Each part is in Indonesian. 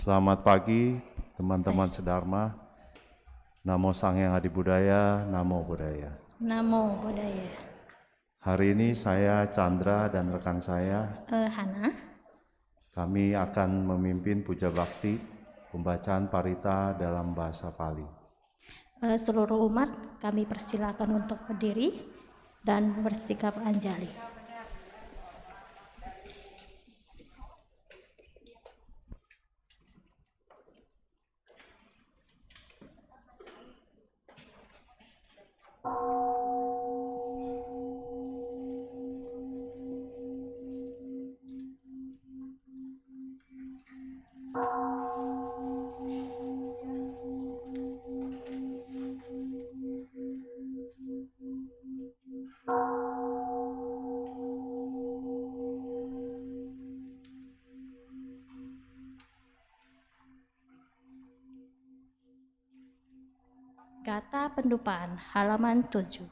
Selamat pagi teman-teman sedharma. Namo Sang Hyang Adi Budaya, Namo Buddhaya. Namo Buddhaya. Hari ini saya Chandra dan rekan saya Hana. Kami akan memimpin puja bakti pembacaan parita dalam bahasa Pali. Seluruh umat kami persilakan untuk berdiri dan bersikap anjali. Kata Pendupaan halaman 7.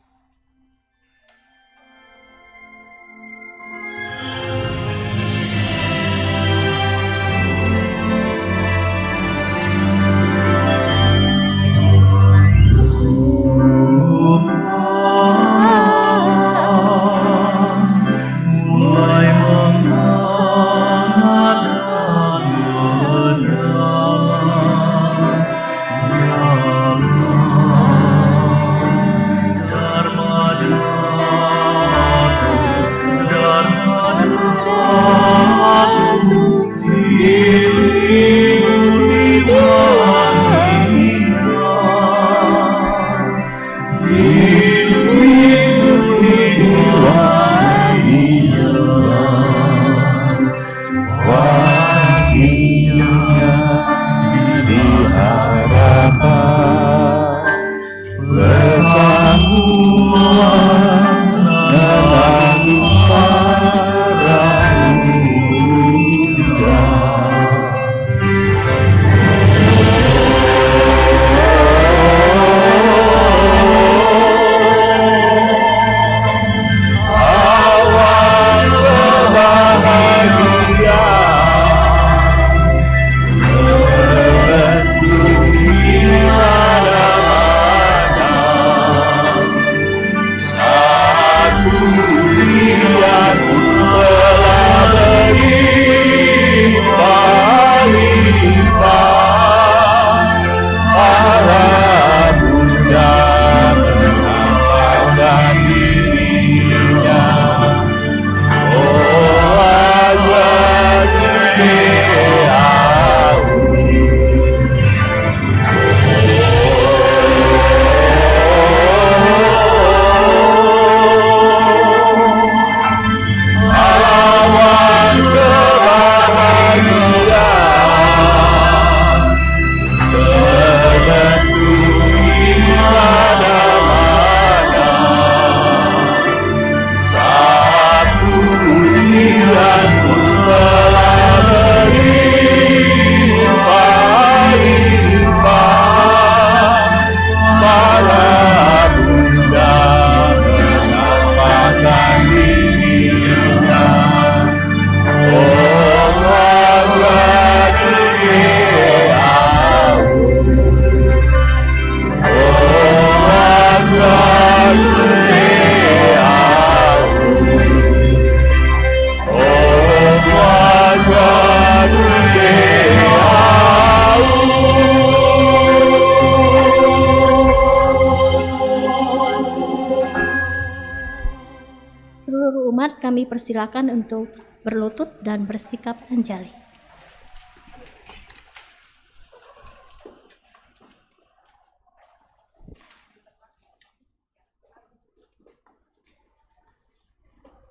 Seluruh umat kami persilakan untuk berlutut dan bersikap anjali.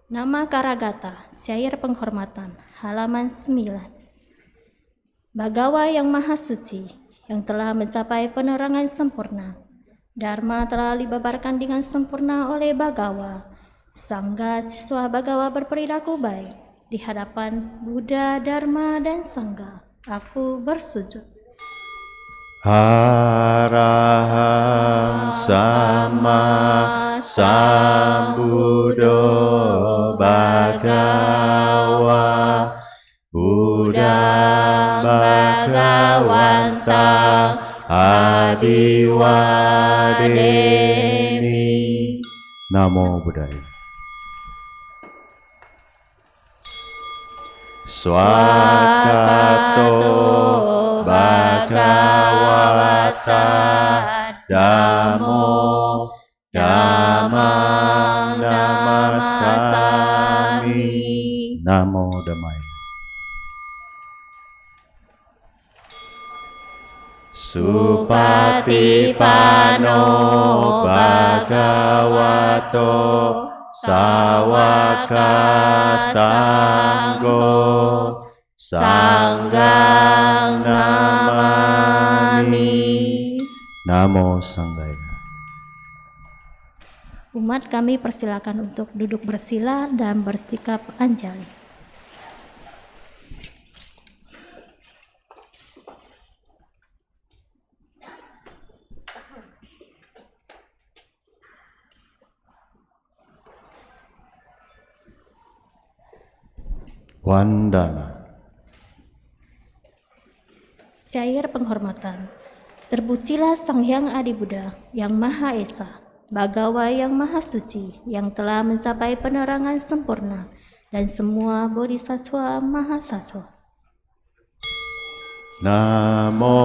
Nama Karagata, syair penghormatan, halaman 9. Bagawa yang maha suci, yang telah mencapai penerangan sempurna. Dharma telah dibabarkan dengan sempurna oleh Bagawa. Sangga siswa Bagawa berperilaku baik di hadapan Buddha, Dharma, dan Sangga. Aku bersujud. Arahang Sama Sambuddho Bhagawa Buddha Bhagawa Demi. Namo Buddhaya. Swakato Bhagavata Dhammo Dhammang Namasami. Namo Dhammaya. Supatipano Bhagavato Sawaka Sanggo Sanggang Namami. Namo Sanggaya. Umat kami persilakan untuk duduk bersila dan bersikap anjali. Wandana. Syair penghormatan. Terpujilah Sang Hyang Adi Buddha yang Maha Esa, Bhagawa yang Maha Suci, yang telah mencapai penerangan sempurna, dan semua bodhisattva Maha Sattva. Namo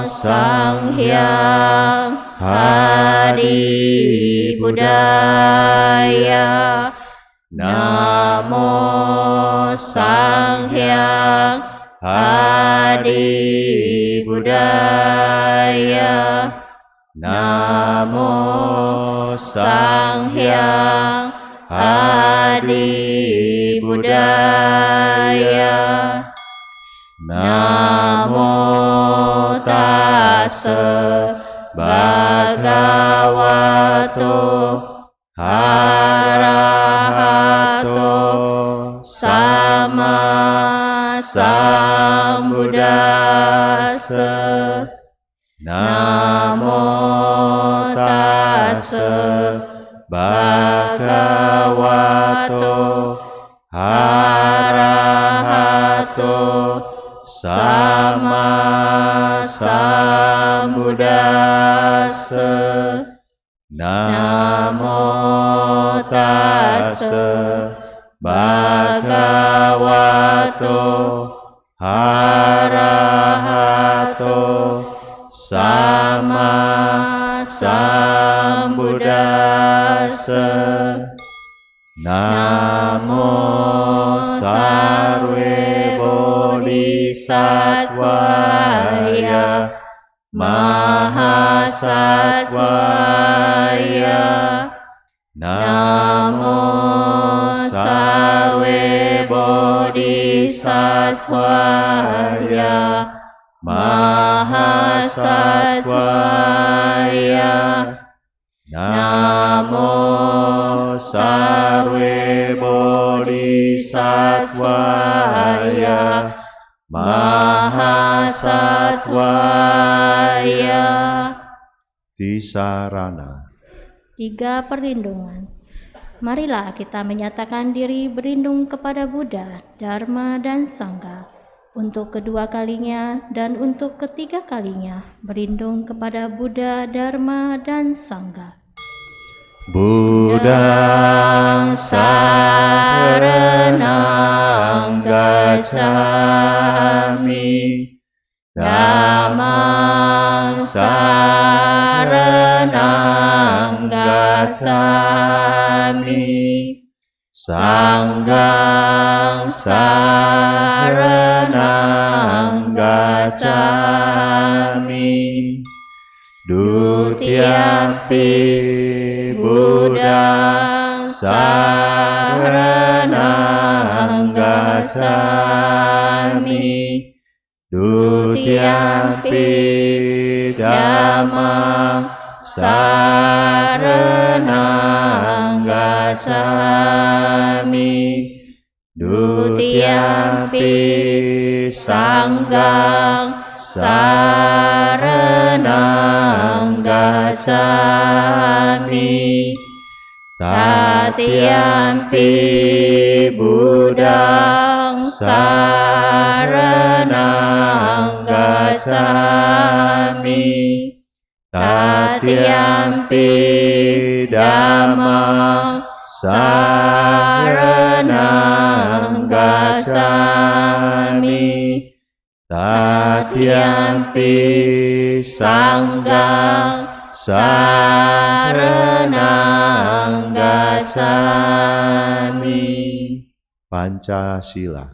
Sang Hyang Adi Buddhaya. Namo Sang Hyang Adi Buddhaya. Namo Sang Hyang Adi Buddhaya. Namo Tassa Bhagavato Arahato Sama Sambuddhassa. Namo Tassa Bhagavato Arahato Sama Sambuddhassa. Namo Tassa Bhagavato Arahato Sama Sambuddhassa. Namo Sarve Bodhisattvaya Mahasattvaya. Namo Sarve Bodhisattvaya Mahasattvaya. Namo Sarve Bodhisattvaya Mahasattvaya. Tisarana. 3 perlindungan. Marilah kita menyatakan diri berlindung kepada Buddha, Dharma, dan Sangha. Untuk kedua kalinya dan untuk ketiga kalinya berlindung kepada Buddha, Dharma, dan Sangha. Buddhang saranang gacchami. Dhammang saranang gacchami. Sanghang saranang gacchami. Dutiyampi Buddhang saranang gacchami. Dutiyampi Dhammang saranang gacchami. Dutiyampi Sanghang saranang gacchami. Tatiyampi Buddhang saranang gacchami. Tatyampi dhammang saranang gacchami. Tatyampi sanghang saranang gacchami. Pancasila.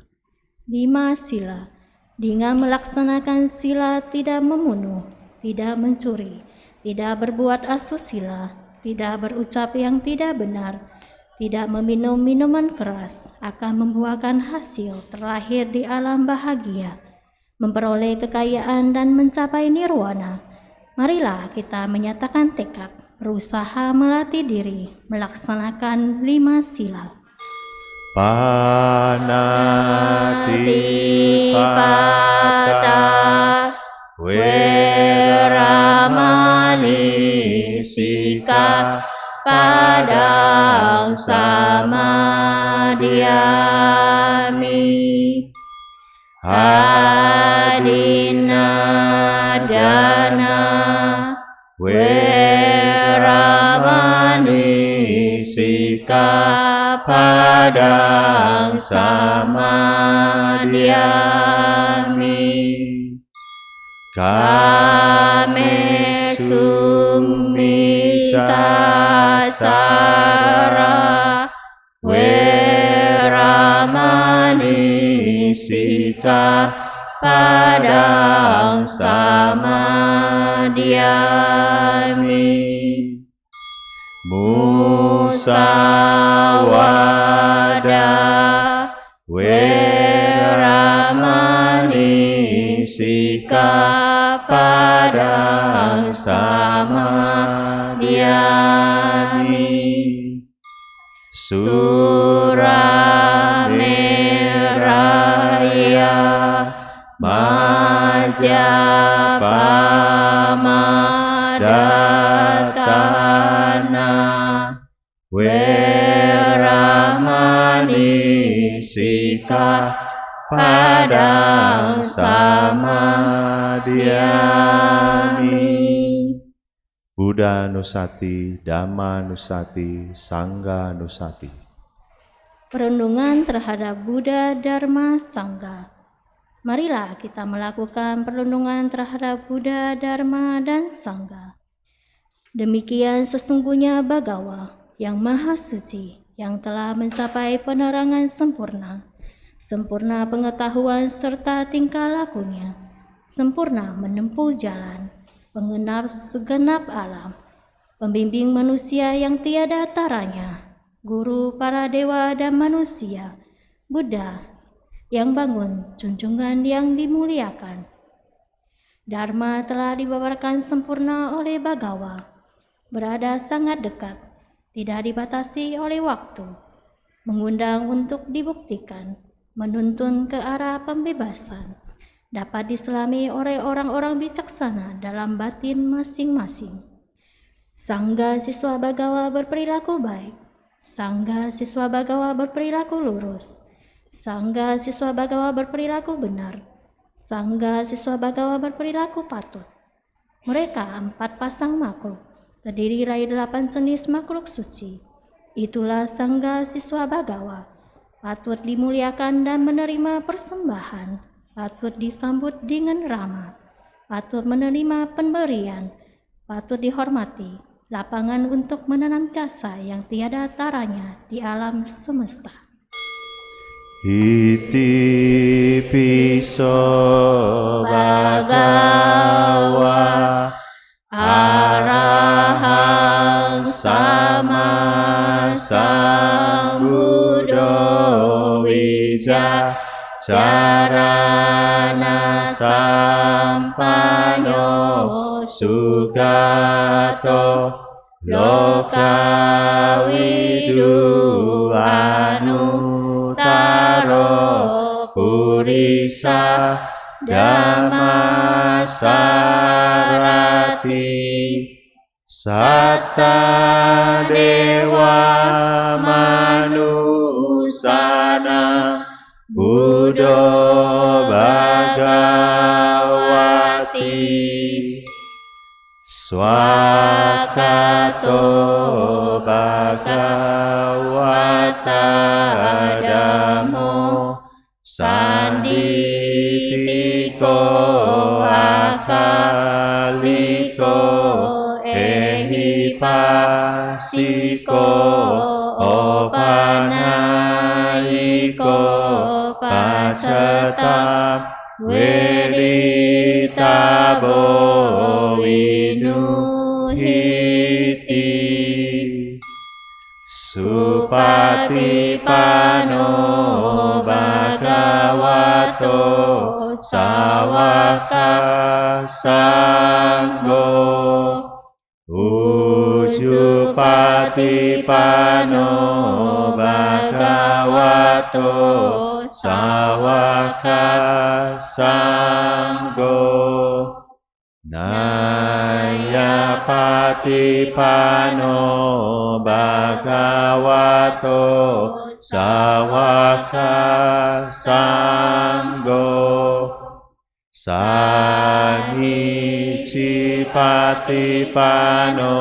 5 sila. Dengan melaksanakan sila tidak membunuh, tidak mencuri, tidak berbuat asusila, tidak berucap yang tidak benar, tidak meminum minuman keras, akan membuahkan hasil terlahir di alam bahagia, memperoleh kekayaan dan mencapai nirwana. Marilah kita menyatakan tekad, berusaha melatih diri, melaksanakan 5 sila. Panatipata Weramani Sikkhapadang samadhiyami. Adinadana Weramani Sikkhapadang samadhiyami. Kamesu micacara Weramani Sikkhapadang samadhiyami. Musawada Weramani Sikkhapadang samadhiyami. Surameraya Majapahmadana Weramani Sikkhapadang samadhiyami. Buddha Nusati, Dhamma Nusati, Sangha Nusati. Perundungan terhadap Buddha, Dharma, Sangha. Marilah kita melakukan perlindungan terhadap Buddha, Dharma, dan Sangha. Demikian sesungguhnya Bhagawa yang Maha Suci, yang telah mencapai penerangan sempurna, sempurna pengetahuan serta tingkah lakunya, sempurna menempuh jalan, pengenal segenap alam, pembimbing manusia yang tiada taranya, guru para dewa dan manusia, Buddha yang bangun, junjungan yang dimuliakan. Dharma telah dibabarkan sempurna oleh Bhagawa, berada sangat dekat, tidak dibatasi oleh waktu, mengundang untuk dibuktikan, menuntun ke arah pembebasan, dapat diselami oleh orang-orang bijaksana dalam batin masing-masing. Sangga siswa Bhagawa berperilaku baik, Sangga siswa Bhagawa berperilaku lurus, Sangga siswa Bhagawa berperilaku benar, Sangga siswa Bhagawa berperilaku patut. Mereka 4 pasang makhluk, terdiri dari 8 jenis makhluk suci. Itulah Sangga siswa Bhagawa, patut dimuliakan dan menerima persembahan, patut disambut dengan ramah, patut menerima pemberian, patut dihormati, lapangan untuk menanam jasa yang tiada taranya di alam semesta. Iti piso Bhagawa Arahang Sama Sambuddho Wija Carana Sampanyo Sugato Lokawidu Anutaro Purisa Dhammasarati Satta Dewa Manusana Buddho Bhagawati Swakato Bhagavata Dhammo Sanditiko Akaliko Ehipasiko Opanaiko Pacetam Weditabo Inuhiti Supatipano Bhagavato Sawaka Sangho Ujupatipano Bhagavato Sawaka Sangho Nayapatipano Bhagavato Sawaka Sangho Sanicipatipano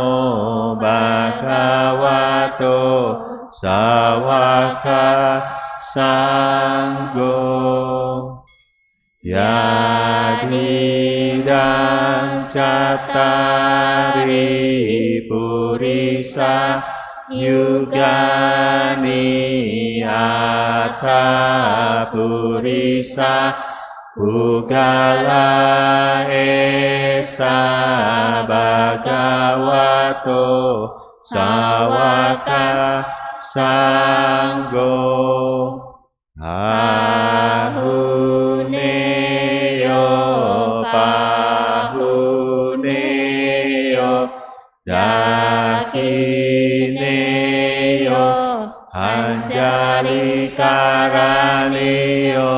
Bhagavato Sawaka Sangho Yadidang Cattari Purisa Yugani Atta Purisa Pugala Esa Bhagavato Sawaka Sangho Ahuneo Pahuneo Dakineo Anjali Karaneo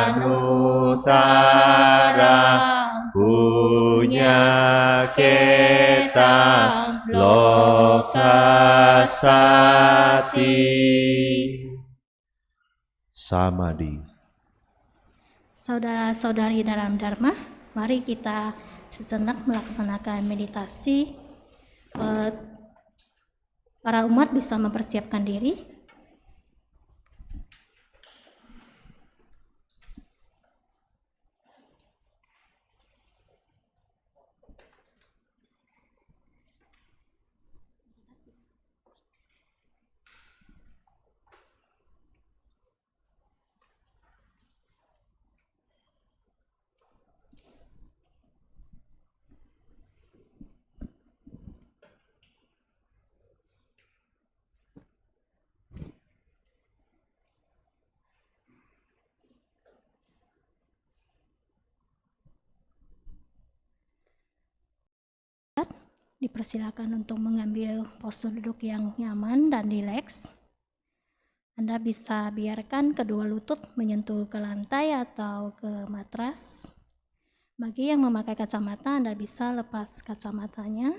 Anutara Punya Keta Lokasati Samadhi. Saudara-saudari dalam Dharma, mari kita sejenak melaksanakan meditasi. Para umat bisa mempersiapkan diri. Dipersilakan untuk mengambil postur duduk yang nyaman dan rileks. Anda bisa biarkan kedua lutut menyentuh ke lantai atau ke matras. Bagi yang memakai kacamata, Anda bisa lepas kacamatanya.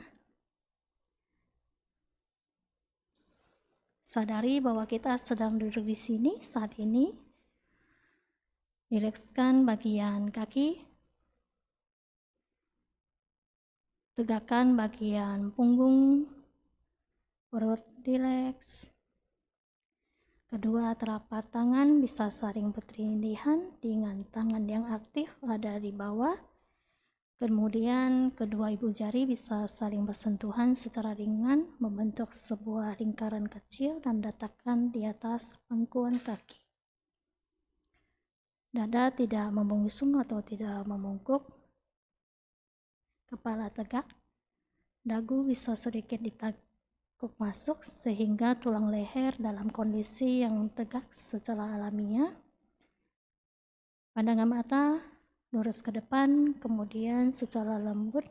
Sadari bahwa kita sedang duduk di sini saat ini. Rilekskan bagian kaki. Tegakkan bagian punggung, perut rileks. Kedua telapak tangan bisa saling bertindihan dengan tangan yang aktif ada di bawah. Kemudian kedua ibu jari bisa saling bersentuhan secara ringan membentuk sebuah lingkaran kecil dan letakkan di atas pangkuan kaki. Dada tidak membungkuk atau tidak membungkuk. Kepala tegak, dagu bisa sedikit ditekuk masuk sehingga tulang leher dalam kondisi yang tegak secara alamiah. Pandangan mata lurus ke depan, kemudian secara lembut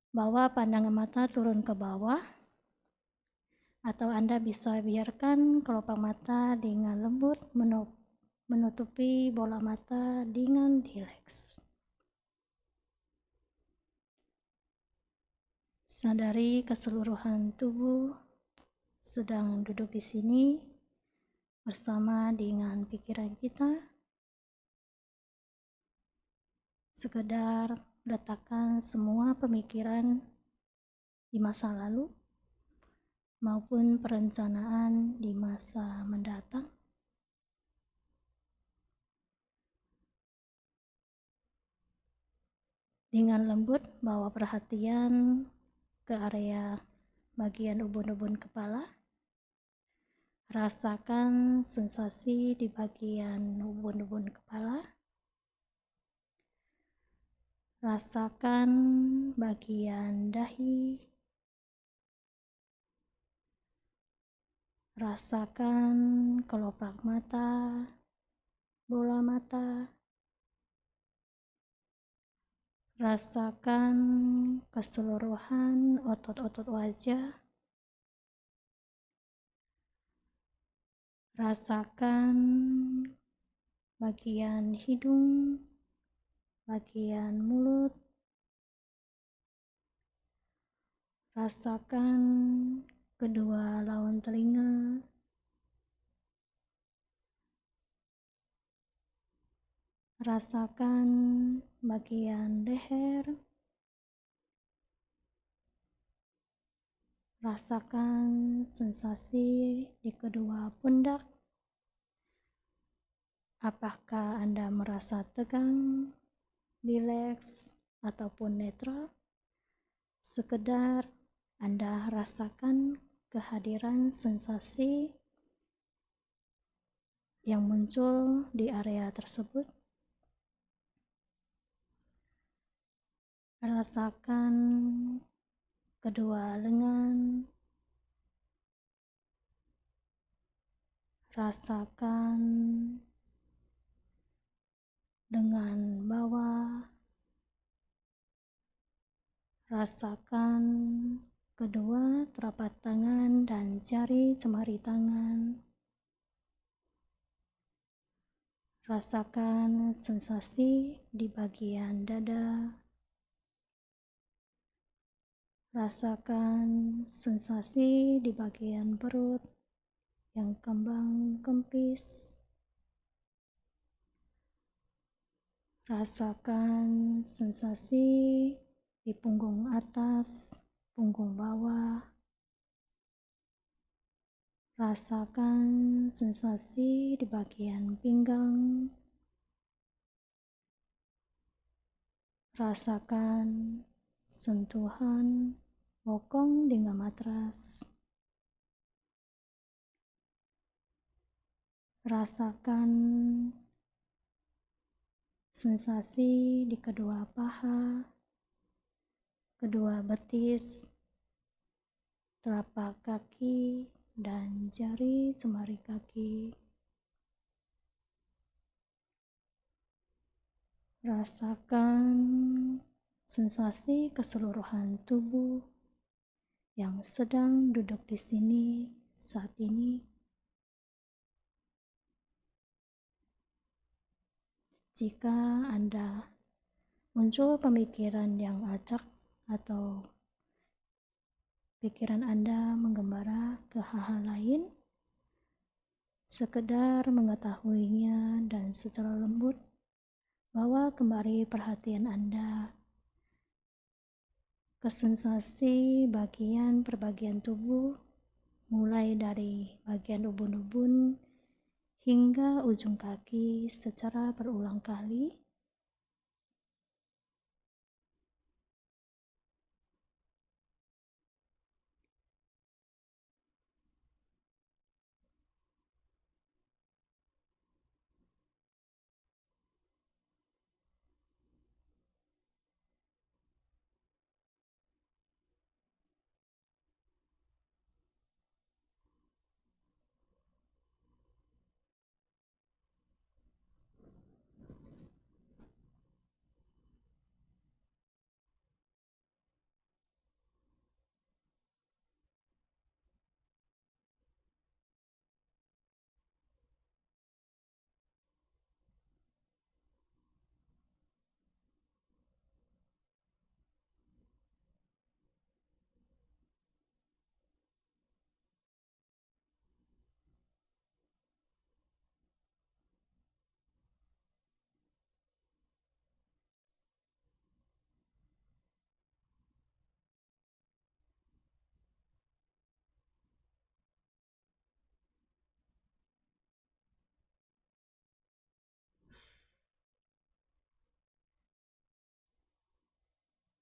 bawa pandangan mata turun ke bawah. Atau Anda bisa biarkan kelopak mata dengan lembut menutupi bola mata dengan rileks. Sadari keseluruhan tubuh sedang duduk di sini bersama dengan pikiran kita. Sekedar letakkan semua pemikiran di masa lalu maupun perencanaan di masa mendatang. Dengan lembut bawa perhatian ke area bagian ubun-ubun kepala. Rasakan sensasi di bagian ubun-ubun kepala. Rasakan bagian dahi. Rasakan kelopak mata, bola mata. Rasakan keseluruhan otot-otot wajah. Rasakan bagian hidung, bagian mulut. Rasakan kedua laun telinga. Rasakan bagian leher. Rasakan sensasi di kedua pundak. Apakah Anda merasa tegang, rileks, ataupun netral? Sekedar Anda rasakan kehadiran sensasi yang muncul di area tersebut. Rasakan kedua lengan. Rasakan lengan bawah. Rasakan kedua telapak tangan dan jari jemari tangan. Rasakan sensasi di bagian dada. Rasakan sensasi di bagian perut yang kembang kempis. Rasakan sensasi di punggung atas, punggung bawah. Rasakan sensasi di bagian pinggang. Rasakan sentuhan bokong dengan matras. Rasakan sensasi di kedua paha, kedua betis, telapak kaki, dan jari jemari kaki. Rasakan sensasi keseluruhan tubuh yang sedang duduk di sini saat ini. Jika Anda muncul pemikiran yang acak atau pikiran Anda menggembara ke hal-hal lain, sekedar mengetahuinya dan secara lembut bawa kembali perhatian Anda ke sensasi bagian per bagian tubuh, mulai dari bagian ubun-ubun hingga ujung kaki secara berulang kali.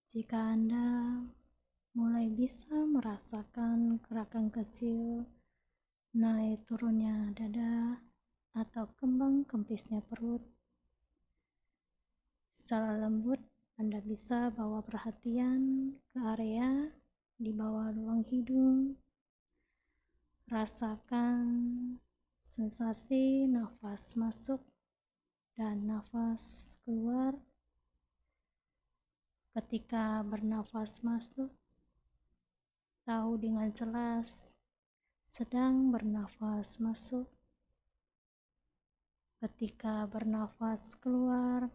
Jika Anda mulai bisa merasakan gerakan kecil naik turunnya dada atau kembang kempisnya perut, secara lembut Anda bisa bawa perhatian ke area di bawah ruang hidung. Rasakan sensasi nafas masuk dan nafas keluar. Ketika bernafas masuk, tahu dengan jelas sedang bernafas masuk. Ketika bernafas keluar,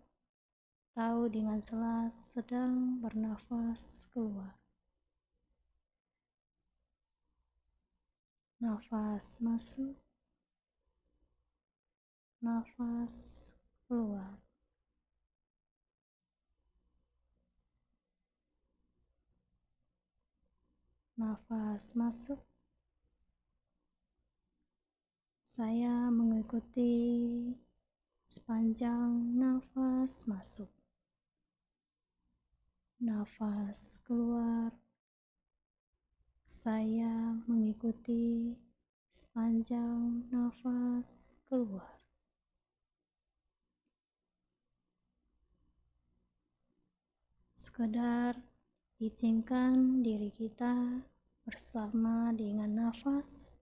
tahu dengan jelas sedang bernafas keluar. Nafas masuk, nafas keluar. Nafas masuk. Saya mengikuti sepanjang nafas masuk. Nafas keluar. Saya mengikuti sepanjang nafas keluar. Sekedar izinkan diri kita bersama dengan nafas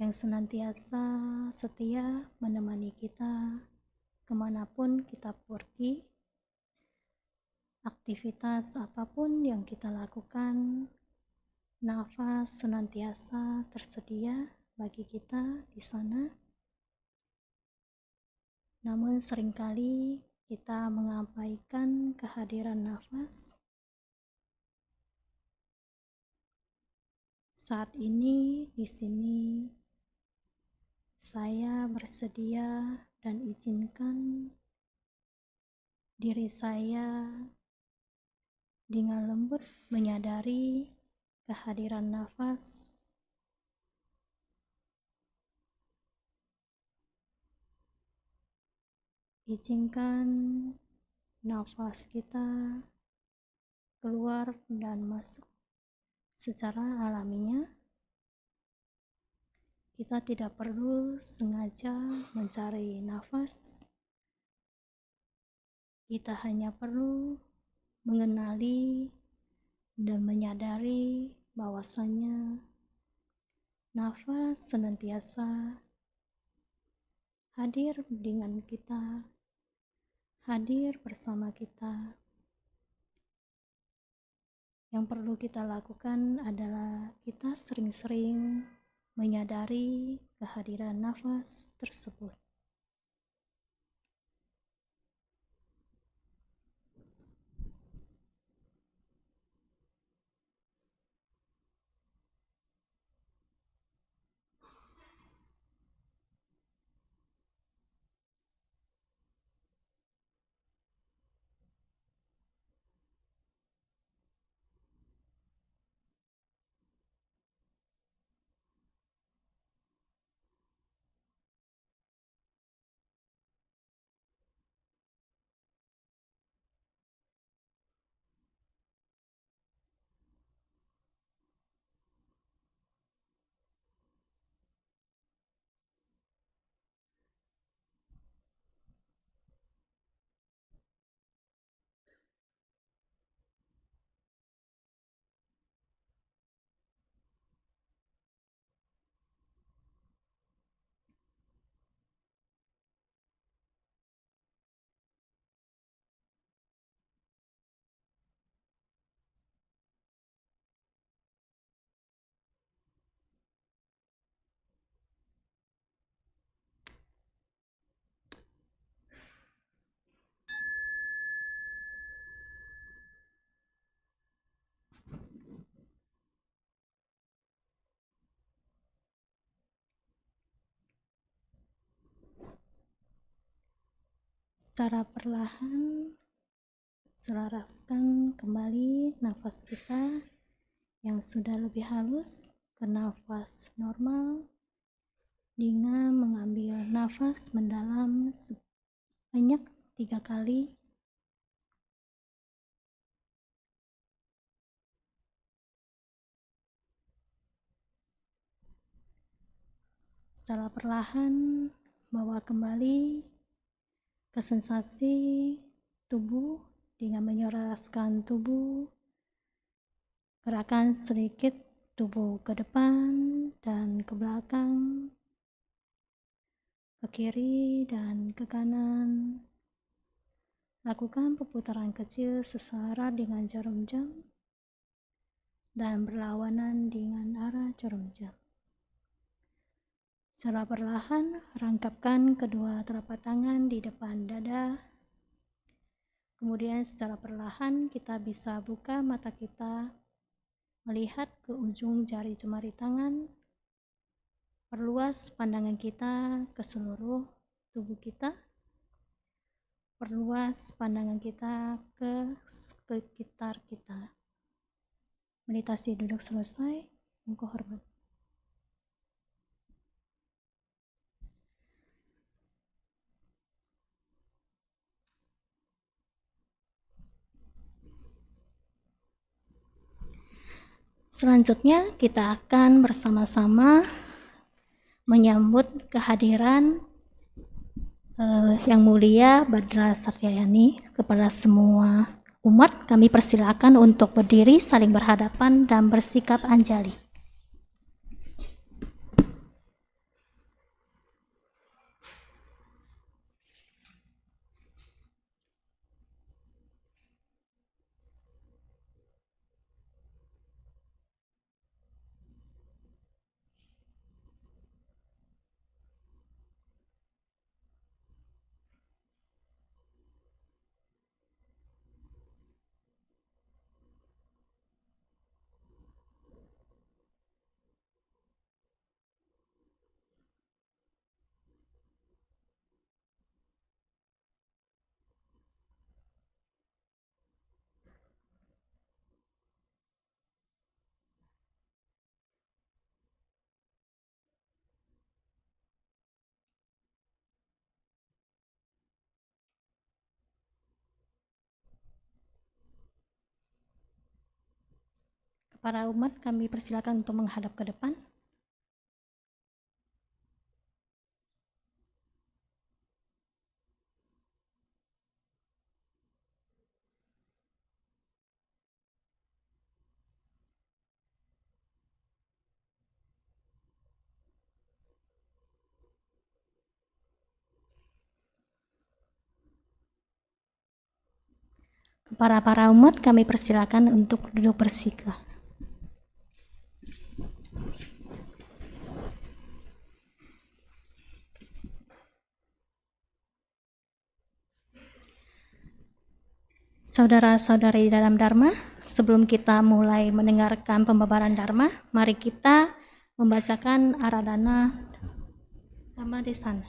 yang senantiasa setia menemani kita kemanapun kita pergi, aktivitas apapun yang kita lakukan. Nafas senantiasa tersedia bagi kita di sana. Namun seringkali kita mengabaikan kehadiran nafas. Saat ini di sini saya bersedia dan izinkan diri saya dengan lembut menyadari kehadiran nafas. Izinkan nafas kita keluar dan masuk secara alaminya. Kita tidak perlu sengaja mencari nafas. Kita hanya perlu mengenali dan menyadari bahwasanya nafas senantiasa hadir dengan kita, hadir bersama kita. Yang perlu kita lakukan adalah kita sering-sering menyadari kehadiran nafas tersebut. Secara perlahan, selaraskan kembali nafas kita yang sudah lebih halus ke nafas normal dengan mengambil nafas mendalam sebanyak 3 kali. Secara perlahan bawa kembali ke sensasi tubuh dengan menyoraskan tubuh. Gerakan sedikit tubuh ke depan dan ke belakang, ke kiri dan ke kanan. Lakukan perputaran kecil sesara dengan jarum jam dan berlawanan dengan arah jarum jam. Secara perlahan, rangkapkan kedua telapak tangan di depan dada. Kemudian secara perlahan kita bisa buka mata kita, melihat ke ujung jari jemari tangan. Perluas pandangan kita ke seluruh tubuh kita. Perluas pandangan kita ke sekitar kita. Meditasi duduk selesai. Engkau hormat. Selanjutnya kita akan bersama-sama menyambut kehadiran Yang Mulia Badra Satyayani. Kepada semua umat kami persilakan untuk berdiri saling berhadapan dan bersikap anjali. Para umat kami persilakan untuk menghadap ke depan. Para umat kami persilakan untuk duduk bersila. Saudara-saudari dalam Dharma, sebelum kita mulai mendengarkan pembabaran Dharma, mari kita membacakan Aradhana Dhamma Desana.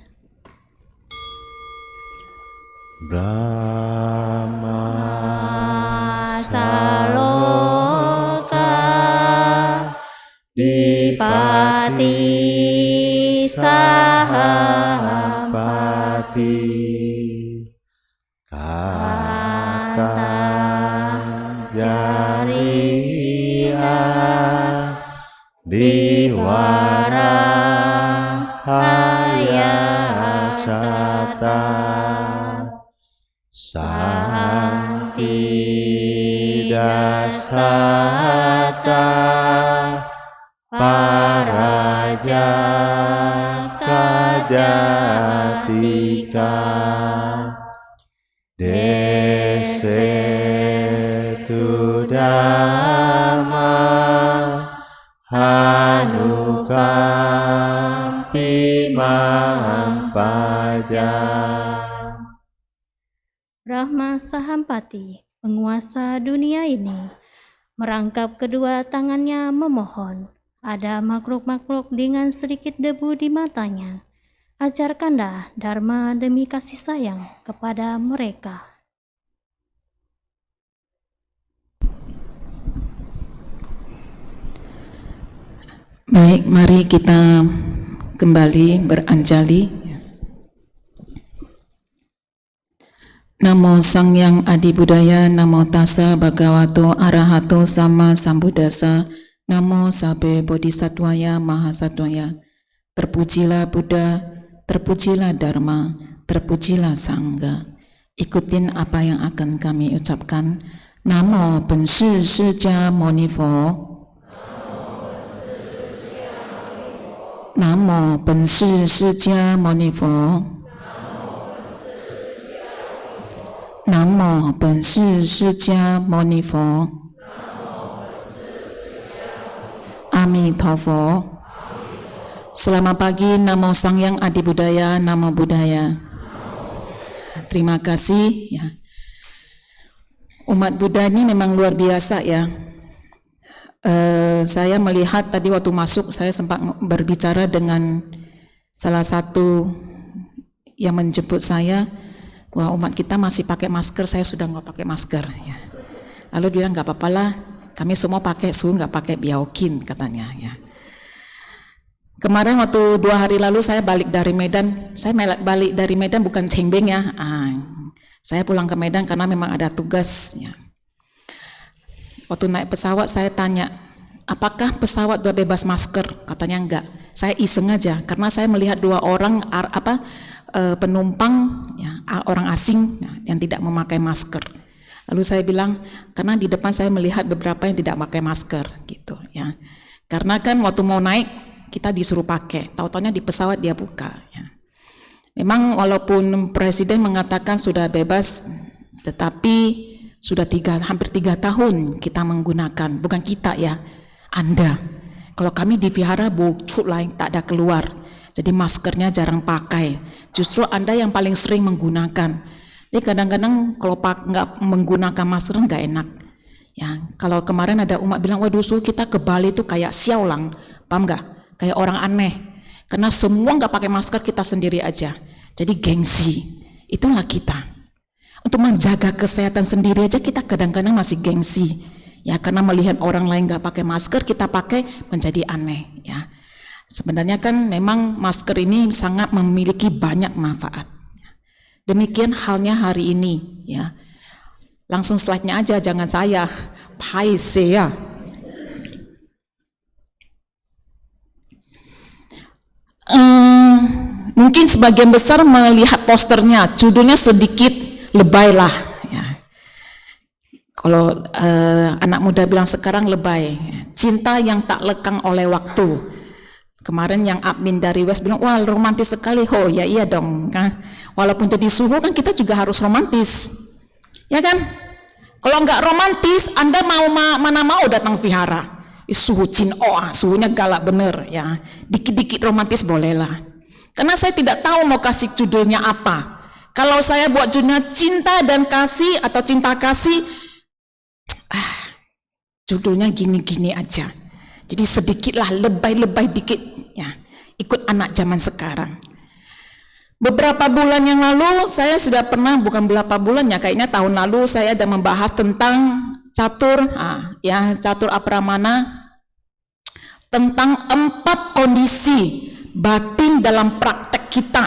Brahma Saloka Dipati Sahampati Kata Jariya Diwara Hayasata Santi Dasata Paraja Kajatika Desetu Dhamma Hanukampi Mampaja. Brahma Sahampati, penguasa dunia ini, merangkap kedua tangannya memohon. Ada makhluk-makhluk dengan sedikit debu di matanya. Ajarkanlah Dharma demi kasih sayang kepada mereka. Baik, mari kita kembali beranjali. Namo Sang Hyang Adi Budaya, Namo Tassa Bhagavato Arahato Sama Sambuddhassa, Namo Sabbe Bodhisattvaya Mahasattvaya. Terpujilah Buddha, terpujilah Dharma, terpujilah Sangha. Ikutin apa yang akan kami ucapkan. Namo Benshi释迦牟尼佛。Namo Benshi释迦牟尼佛。Namo Benshi释迦牟尼佛。阿弥陀佛。Selamat pagi, Namo Sangyang Adi Budaya, Namo Buddhaya. Terima kasih ya. Umat Buddha ini memang luar biasa ya. Saya melihat tadi waktu masuk, saya sempat berbicara dengan salah satu yang menjemput saya, wah umat kita masih pakai masker, saya sudah nggak pakai masker ya. Lalu dia bilang nggak apa-apa lah, kami semua pakai su, nggak pakai biaokin katanya ya. Kemarin waktu 2 hari lalu saya balik dari Medan, saya balik dari Medan bukan cengbeng ya, saya pulang ke Medan karena memang ada tugas ya. Waktu naik pesawat saya tanya, apakah pesawat sudah bebas masker? Katanya enggak. Saya iseng aja karena saya melihat 2 orang penumpang ya, orang asing ya, yang tidak memakai masker. Lalu saya bilang, karena di depan saya melihat beberapa yang tidak pakai masker gitu ya. Karena kan waktu mau naik kita disuruh pakai, tahu-taunya di pesawat dia buka ya. Memang walaupun presiden mengatakan sudah bebas, tetapi sudah hampir 3 tahun kita menggunakan, bukan kita ya, Anda. Kalau kami di vihara bocuk lain tak ada keluar, jadi maskernya jarang pakai. Justru Anda yang paling sering menggunakan. Jadi kadang-kadang kalau nggak menggunakan masker nggak enak. Ya, kalau kemarin ada umat bilang, waduh kita ke Bali itu kayak siaulang, paham nggak? Kayak orang aneh, karena semua nggak pakai masker, kita sendiri aja. Jadi gengsi, itulah kita. Untuk menjaga kesehatan sendiri aja kita kadang-kadang masih gengsi, ya karena melihat orang lain nggak pakai masker, kita pakai menjadi aneh, ya. Sebenarnya kan memang masker ini sangat memiliki banyak manfaat. Demikian halnya hari ini, ya. Langsung slide-nya aja, jangan saya. Paise ya. Mungkin sebagian besar melihat posternya, judulnya sedikit lebay lah ya. Kalau anak muda bilang sekarang lebay, cinta yang tak lekang oleh waktu. Kemarin yang admin dari West bilang, wah romantis sekali. Oh ya iya dong kan, walaupun jadi suhu kan kita juga harus romantis ya kan. Kalau nggak romantis, Anda mana mau datang vihara. Suhu suhunya galak bener ya. Dikit-dikit romantis bolehlah. Karena saya tidak tahu mau kasih judulnya apa. Kalau saya buat judulnya cinta dan kasih atau cinta kasih, judulnya gini-gini aja. Jadi sedikitlah, lebay-lebay dikit ya. Ikut anak zaman sekarang. Beberapa bulan yang lalu saya sudah pernah, bukan beberapa bulan ya, kayaknya tahun lalu saya ada membahas tentang catur apramana, tentang 4 kondisi batin dalam praktek kita,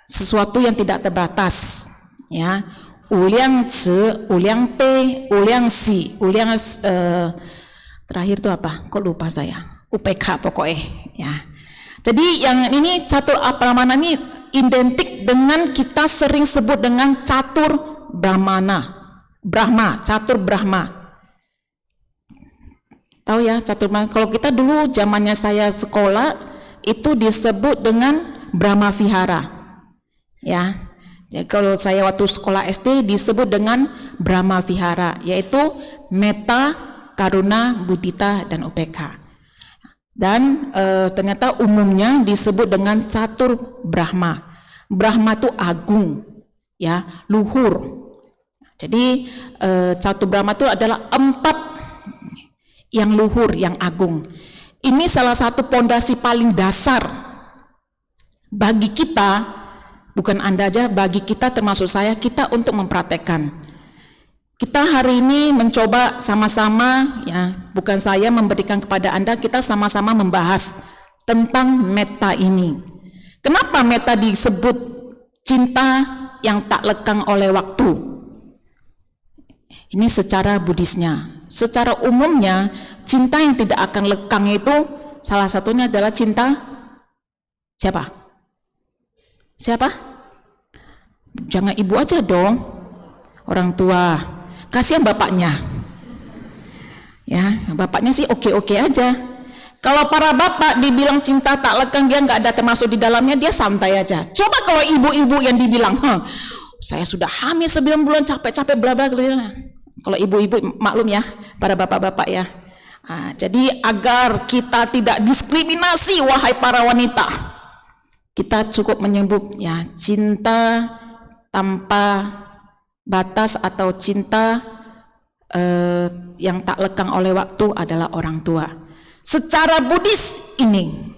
sesuatu yang tidak terbatas ya. Uliang ce, uliang pe, uliang si, uliang terakhir itu apa? Kok lupa saya? UPK pokoknya ya. Jadi yang ini catur apramana ini identik dengan kita sering sebut dengan catur catur Brahma. Tahu ya catur Brahma? Kalau kita dulu zamannya saya sekolah itu disebut dengan Brahma Vihara. Ya. Ya kalau saya waktu sekolah SD disebut dengan Brahma Vihara, yaitu Metta, Karuna, Mudita dan UPK. Dan ternyata umumnya disebut dengan catur Brahma. Brahma itu agung, ya, luhur. Jadi catur Brahma itu adalah 4 yang luhur, yang agung. Ini salah satu pondasi paling dasar bagi kita, bukan Anda aja, bagi kita termasuk saya, kita untuk mempraktekkan. Kita hari ini mencoba sama-sama, ya, bukan saya memberikan kepada Anda, kita sama-sama membahas tentang metta ini. Kenapa metta disebut cinta yang tak lekang oleh waktu? Ini secara Buddhisnya. Secara umumnya, cinta yang tidak akan lekang itu salah satunya adalah cinta siapa? Siapa? Jangan ibu aja dong, orang tua. Kasihan bapaknya. Ya, bapaknya sih oke-oke aja. Kalau para bapak dibilang cinta tak lekang, dia nggak ada termasuk di dalamnya, dia santai aja. Coba kalau ibu-ibu yang dibilang, saya sudah hamil 9 bulan, capek-capek bla bla bla. Kalau ibu-ibu maklum ya, para bapak-bapak ya. Jadi agar kita tidak diskriminasi, wahai para wanita, kita cukup menyebut ya cinta tanpa batas atau cinta yang tak lekang oleh waktu adalah orang tua. Secara Buddhis ini,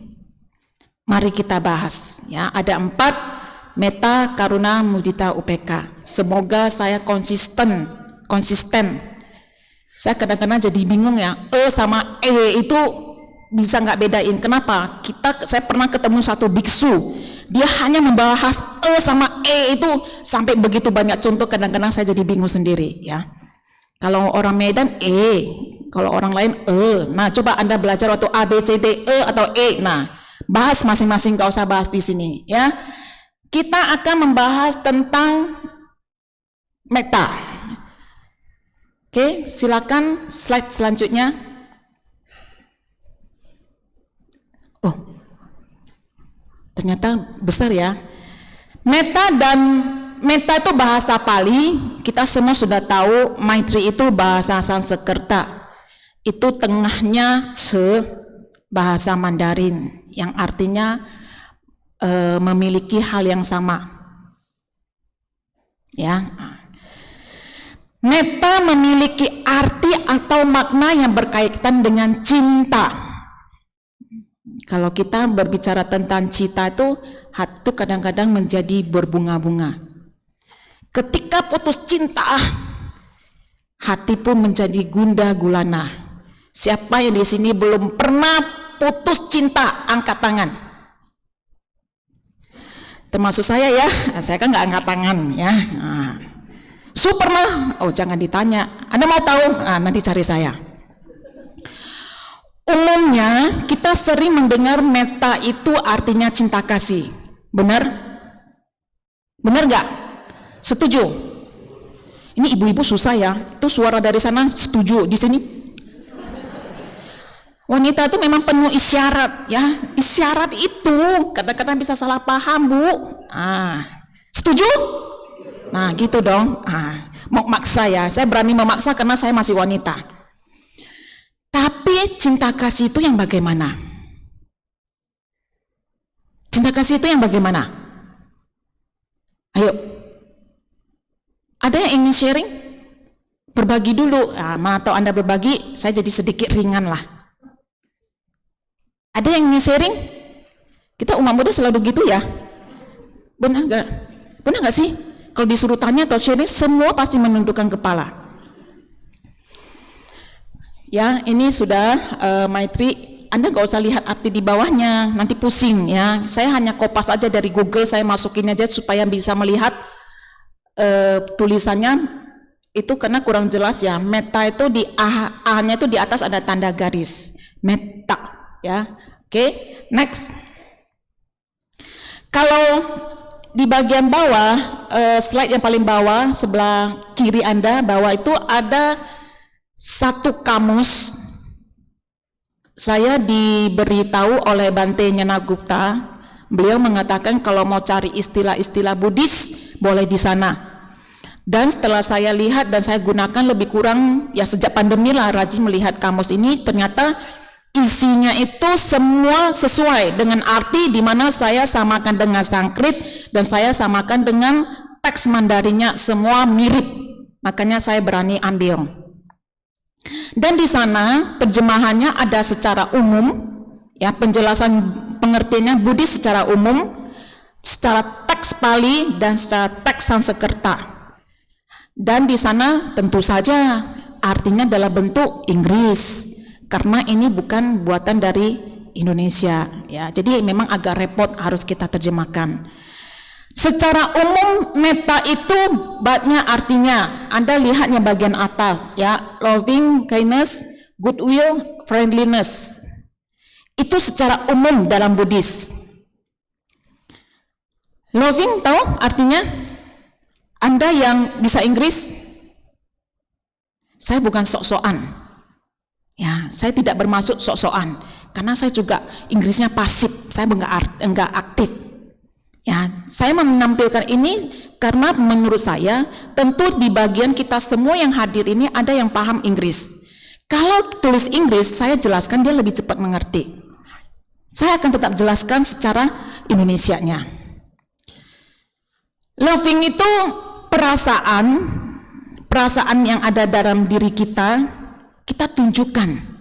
mari kita bahas ya. Ada 4, metta, karuna, mudita, upeka. Semoga saya konsisten. Saya kadang-kadang jadi bingung ya, sama itu bisa nggak bedain. Kenapa? Saya pernah ketemu satu biksu, dia hanya membahas sama itu sampai begitu banyak contoh, kadang-kadang saya jadi bingung sendiri ya. Kalau orang Medan kalau orang lain Nah, coba Anda belajar waktu A, B, C, D, E atau E. Nah, bahas masing-masing, nggak usah bahas di sini ya. Kita akan membahas tentang metta. Oke, silakan slide selanjutnya. Oh, ternyata besar ya. Metta itu bahasa Pali, kita semua sudah tahu. Maitri itu bahasa Sanskerta, itu tengahnya ce, bahasa Mandarin, yang artinya memiliki hal yang sama. Ya, metta memiliki arti atau makna yang berkaitan dengan cinta. Kalau kita berbicara tentang cinta itu, hati kadang-kadang menjadi berbunga-bunga. Ketika putus cinta, hati pun menjadi gundah gulana. Siapa yang di sini belum pernah putus cinta, angkat tangan. Termasuk saya ya, saya kan nggak angkat tangan ya. Pernah? Oh, jangan ditanya. Anda mau tahu? Nanti cari saya. Umumnya kita sering mendengar metta itu artinya cinta kasih. Benar? Benar nggak? Setuju? Ini ibu-ibu susah ya. Itu suara dari sana setuju, di sini. Wanita itu memang penuh isyarat ya. Isyarat itu kadang-kadang bisa salah paham, Bu. Setuju? Nah, gitu dong. Mau maksa ya. Saya berani memaksa karena saya masih wanita. Tapi cinta kasih itu yang bagaimana? Cinta kasih itu yang bagaimana? Ayo. Ada yang ingin sharing? Berbagi dulu. Mana tahu Anda berbagi, saya jadi sedikit ringan lah. Ada yang ingin sharing? Kita umat muda selalu gitu ya. Benar nggak? Benar nggak sih? Kalau disuruh tanya atau sharing, semua pasti menundukkan kepala. Ya, ini sudah Maitri. Anda nggak usah lihat arti di bawahnya, nanti pusing ya. Saya hanya kopas aja dari Google, saya masukin aja supaya bisa melihat tulisannya itu karena kurang jelas ya. Metta itu di A-nya itu di atas ada tanda garis. Metta ya. Oke, next. Kalau di bagian bawah, slide yang paling bawah sebelah kiri Anda, bawah itu ada satu kamus. Saya diberitahu oleh Bante Nyanagupta, beliau mengatakan kalau mau cari istilah-istilah Buddhis boleh di sana. Dan setelah saya lihat dan saya gunakan lebih kurang ya sejak pandemi lah rajin melihat kamus ini, ternyata isinya itu semua sesuai dengan arti, di mana saya samakan dengan Sanskrit dan saya samakan dengan teks Mandarinnya, semua mirip. Makanya saya berani ambil. Dan di sana terjemahannya ada secara umum, ya penjelasan pengertiannya Buddhis secara umum, secara teks Pali dan secara teks Sanskerta. Dan di sana tentu saja artinya dalam bentuk Inggris, karena ini bukan buatan dari Indonesia, ya. Jadi memang agak repot harus kita terjemahkan. Secara umum metta itu batnya artinya, Anda lihatnya bagian atas ya, loving kindness, goodwill, friendliness. Itu secara umum dalam Buddhis. Loving tahu artinya? Anda yang bisa Inggris? Saya bukan sok-sokan. Ya, saya tidak bermaksud sok-sokan. Karena saya juga Inggrisnya pasif, saya enggak aktif. Ya, saya menampilkan ini karena menurut saya tentu di bagian kita semua yang hadir ini ada yang paham Inggris. Kalau tulis Inggris, saya jelaskan dia lebih cepat mengerti. Saya akan tetap jelaskan secara Indonesianya. Loving itu perasaan yang ada dalam diri kita tunjukkan.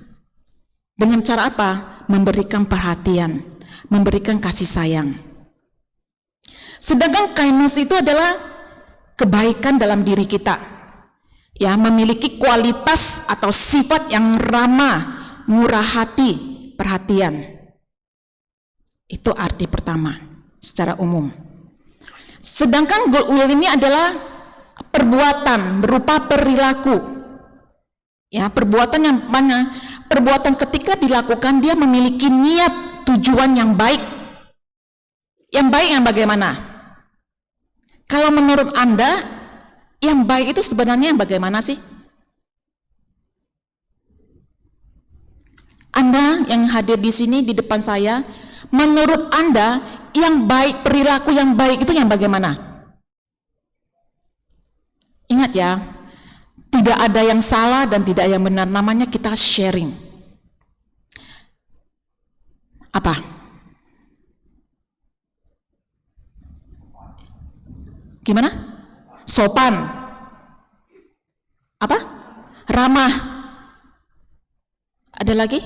Dengan cara apa? Memberikan perhatian, memberikan kasih sayang. Sedangkan kindness itu adalah kebaikan dalam diri kita. Ya, memiliki kualitas atau sifat yang ramah, murah hati, perhatian. Itu arti pertama secara umum. Sedangkan goodwill ini adalah perbuatan berupa perilaku. Ya, perbuatan yang mana? Perbuatan ketika dilakukan dia memiliki niat tujuan yang baik. Yang baik yang bagaimana? Kalau menurut Anda, yang baik itu sebenarnya yang bagaimana sih? Anda yang hadir di sini di depan saya, menurut Anda yang baik, perilaku yang baik itu yang bagaimana? Ingat ya, tidak ada yang salah dan tidak yang benar, namanya kita sharing. Apa? Gimana? Sopan. Apa? Ramah. Ada lagi?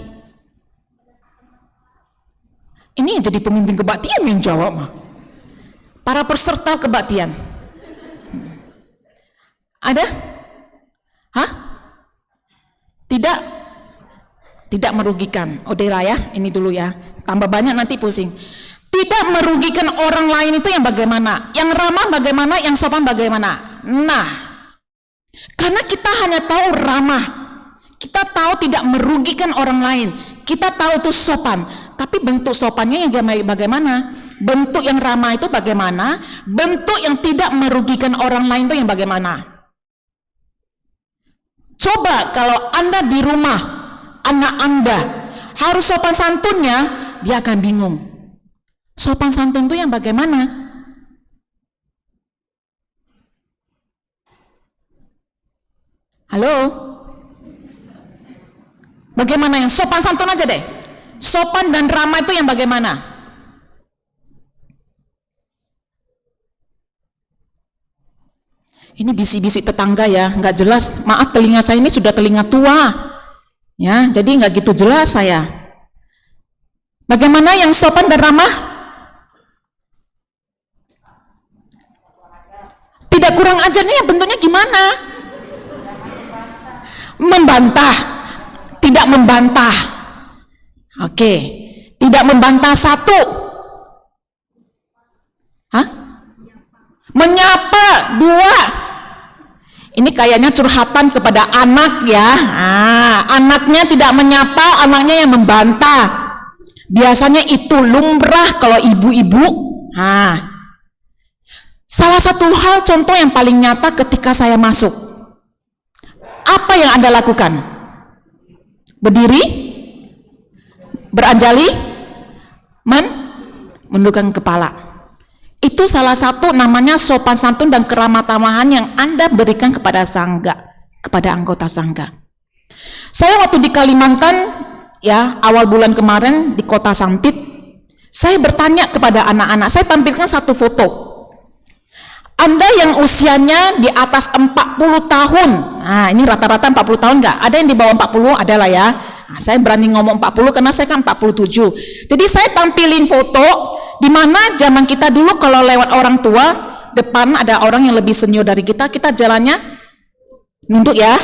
Ini jadi pemimpin kebaktian yang jawab mah. Para peserta kebaktian. Ada? Hah? Tidak merugikan. Udah ya, ini dulu ya. Tambah banyak nanti pusing. Tidak merugikan orang lain itu yang bagaimana? Yang ramah bagaimana? Yang sopan bagaimana? Nah, karena kita hanya tahu ramah. Kita tahu tidak merugikan orang lain. Kita tahu itu sopan. Tapi bentuk sopannya yang bagaimana? Bentuk yang ramah itu bagaimana? Bentuk yang tidak merugikan orang lain itu yang bagaimana? Coba kalau Anda di rumah, anak Anda harus sopan santunnya, dia akan bingung. Sopan santun itu yang bagaimana? Halo? Bagaimana yang sopan santun aja deh? Sopan dan ramah itu yang bagaimana? Ini bisik-bisik tetangga ya, nggak jelas. Maaf, telinga saya ini sudah telinga tua, ya, jadi nggak gitu jelas saya. Bagaimana yang sopan dan ramah? Tidak kurang ajarnya, bentuknya gimana? Membantah, tidak membantah. Oke, tidak membantah satu. Hah? Menyapa dua. Ini kayaknya curhatan kepada anak ya. Anaknya tidak menyapa, anaknya yang membantah. Biasanya itu lumrah kalau ibu-ibu. Salah satu hal contoh yang paling nyata ketika saya masuk. Apa yang Anda lakukan? Berdiri? Beranjali? Menundukkan kepala. Itu salah satu namanya sopan santun dan keramah tamahan yang Anda berikan kepada sangga, kepada anggota sangga. Saya waktu di Kalimantan, ya, awal bulan kemarin di Kota Sampit, saya bertanya kepada anak-anak, saya tampilkan satu foto. Anda yang usianya di atas 40 tahun, nah ini rata-rata 40 tahun nggak? Ada yang di bawah 40, ada lah ya. Nah, saya berani ngomong 40 karena saya kan 47. Jadi saya tampilin foto di mana zaman kita dulu kalau lewat orang tua, depan ada orang yang lebih senior dari kita, kita jalannya nunduk ya.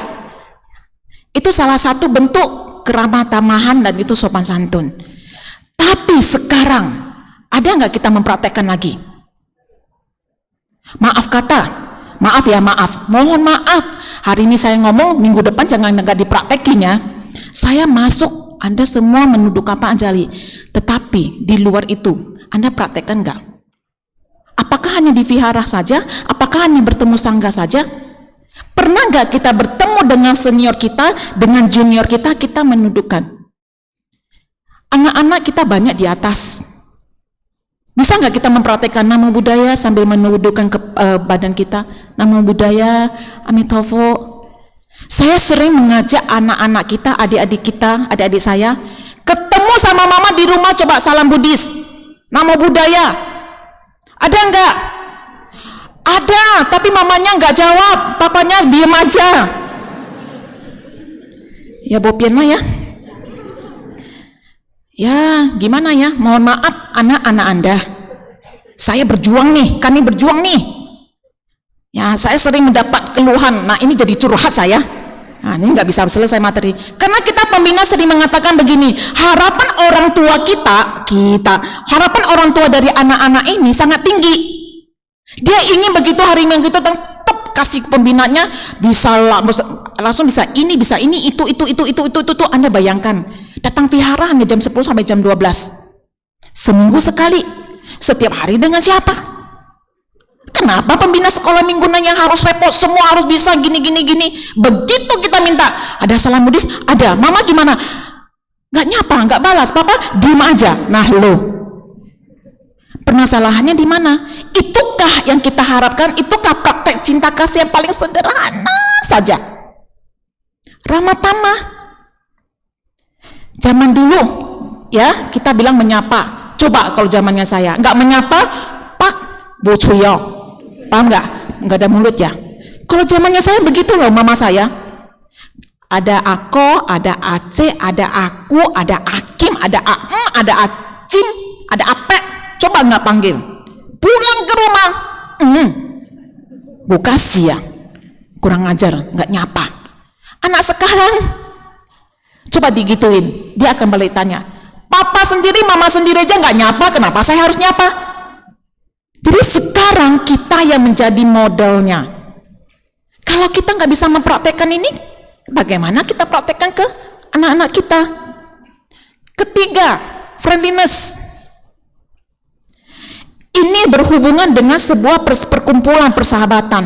Itu salah satu bentuk keramah tamahan dan itu sopan santun. Tapi sekarang, ada nggak kita mempraktekkan lagi? Maaf kata, maaf ya, maaf, mohon maaf. Hari ini saya ngomong, minggu depan jangan nggak dipraktekin ya. Saya masuk Anda semua menuduh Pak Anjali, tetapi di luar itu Anda praktekkan enggak? Apakah hanya di vihara saja? Apakah hanya bertemu sangga saja? Pernah enggak kita bertemu dengan senior kita, dengan junior kita, kita menuduhkan? Anak-anak kita banyak di atas. Bisa nggak kita mempraktekkan namo buddhaya sambil menuduhkan ke badan kita? Namo buddhaya, Amitabha. Saya sering mengajak anak-anak kita, adik-adik kita, adik-adik saya, ketemu sama mama di rumah, coba salam Buddhis, namo buddhaya. Ada nggak? Ada, tapi mamanya nggak jawab, papanya diem aja. Ya bopian mah ya. Ya, gimana ya? Mohon maaf anak-anak Anda. Saya berjuang nih, kami berjuang nih. Ya, saya sering mendapat keluhan. Nah, ini jadi curhat saya. Nah, ini nggak bisa selesai materi. Karena kita pembina sering mengatakan begini, harapan orang tua harapan orang tua dari anak-anak ini sangat tinggi. Dia ingin begitu hari Minggu itu tetap kasih pembinanya bisa langsung bisa ini, itu. Anda bayangkan. Datang vihara hanya jam 10 sampai jam 12. Seminggu sekali. Setiap hari dengan siapa? Kenapa pembina sekolah mingguan yang harus repot, semua harus bisa gini. Begitu kita minta, ada salam Buddhis, ada. Mama gimana? Nggak nyapa, nggak balas. Papa diem aja. Nah lo, permasalahannya di mana? Itukah yang kita harapkan? Itukah praktek cinta kasih yang paling sederhana saja? Ramah tamah. Zaman dulu ya kita bilang menyapa. Coba kalau zamannya saya nggak menyapa, pak bocuyo, paham nggak? Nggak ada mulut ya. Kalau zamannya saya begitu loh, mama saya. Ada ako, ada ace, ada aku, ada akim, ada aem, ada acim, ada ape. Coba nggak panggil. Pulang ke rumah, bukasi ya, kurang ajar, nggak nyapa. Anak sekarang coba digituin, dia akan balik tanya, papa sendiri, mama sendiri aja nggak nyapa, kenapa saya harus nyapa? Jadi sekarang kita yang menjadi modelnya. Kalau kita nggak bisa mempraktekkan ini, bagaimana kita praktekkan ke anak-anak kita? Ketiga, friendliness. Ini berhubungan dengan sebuah perkumpulan persahabatan.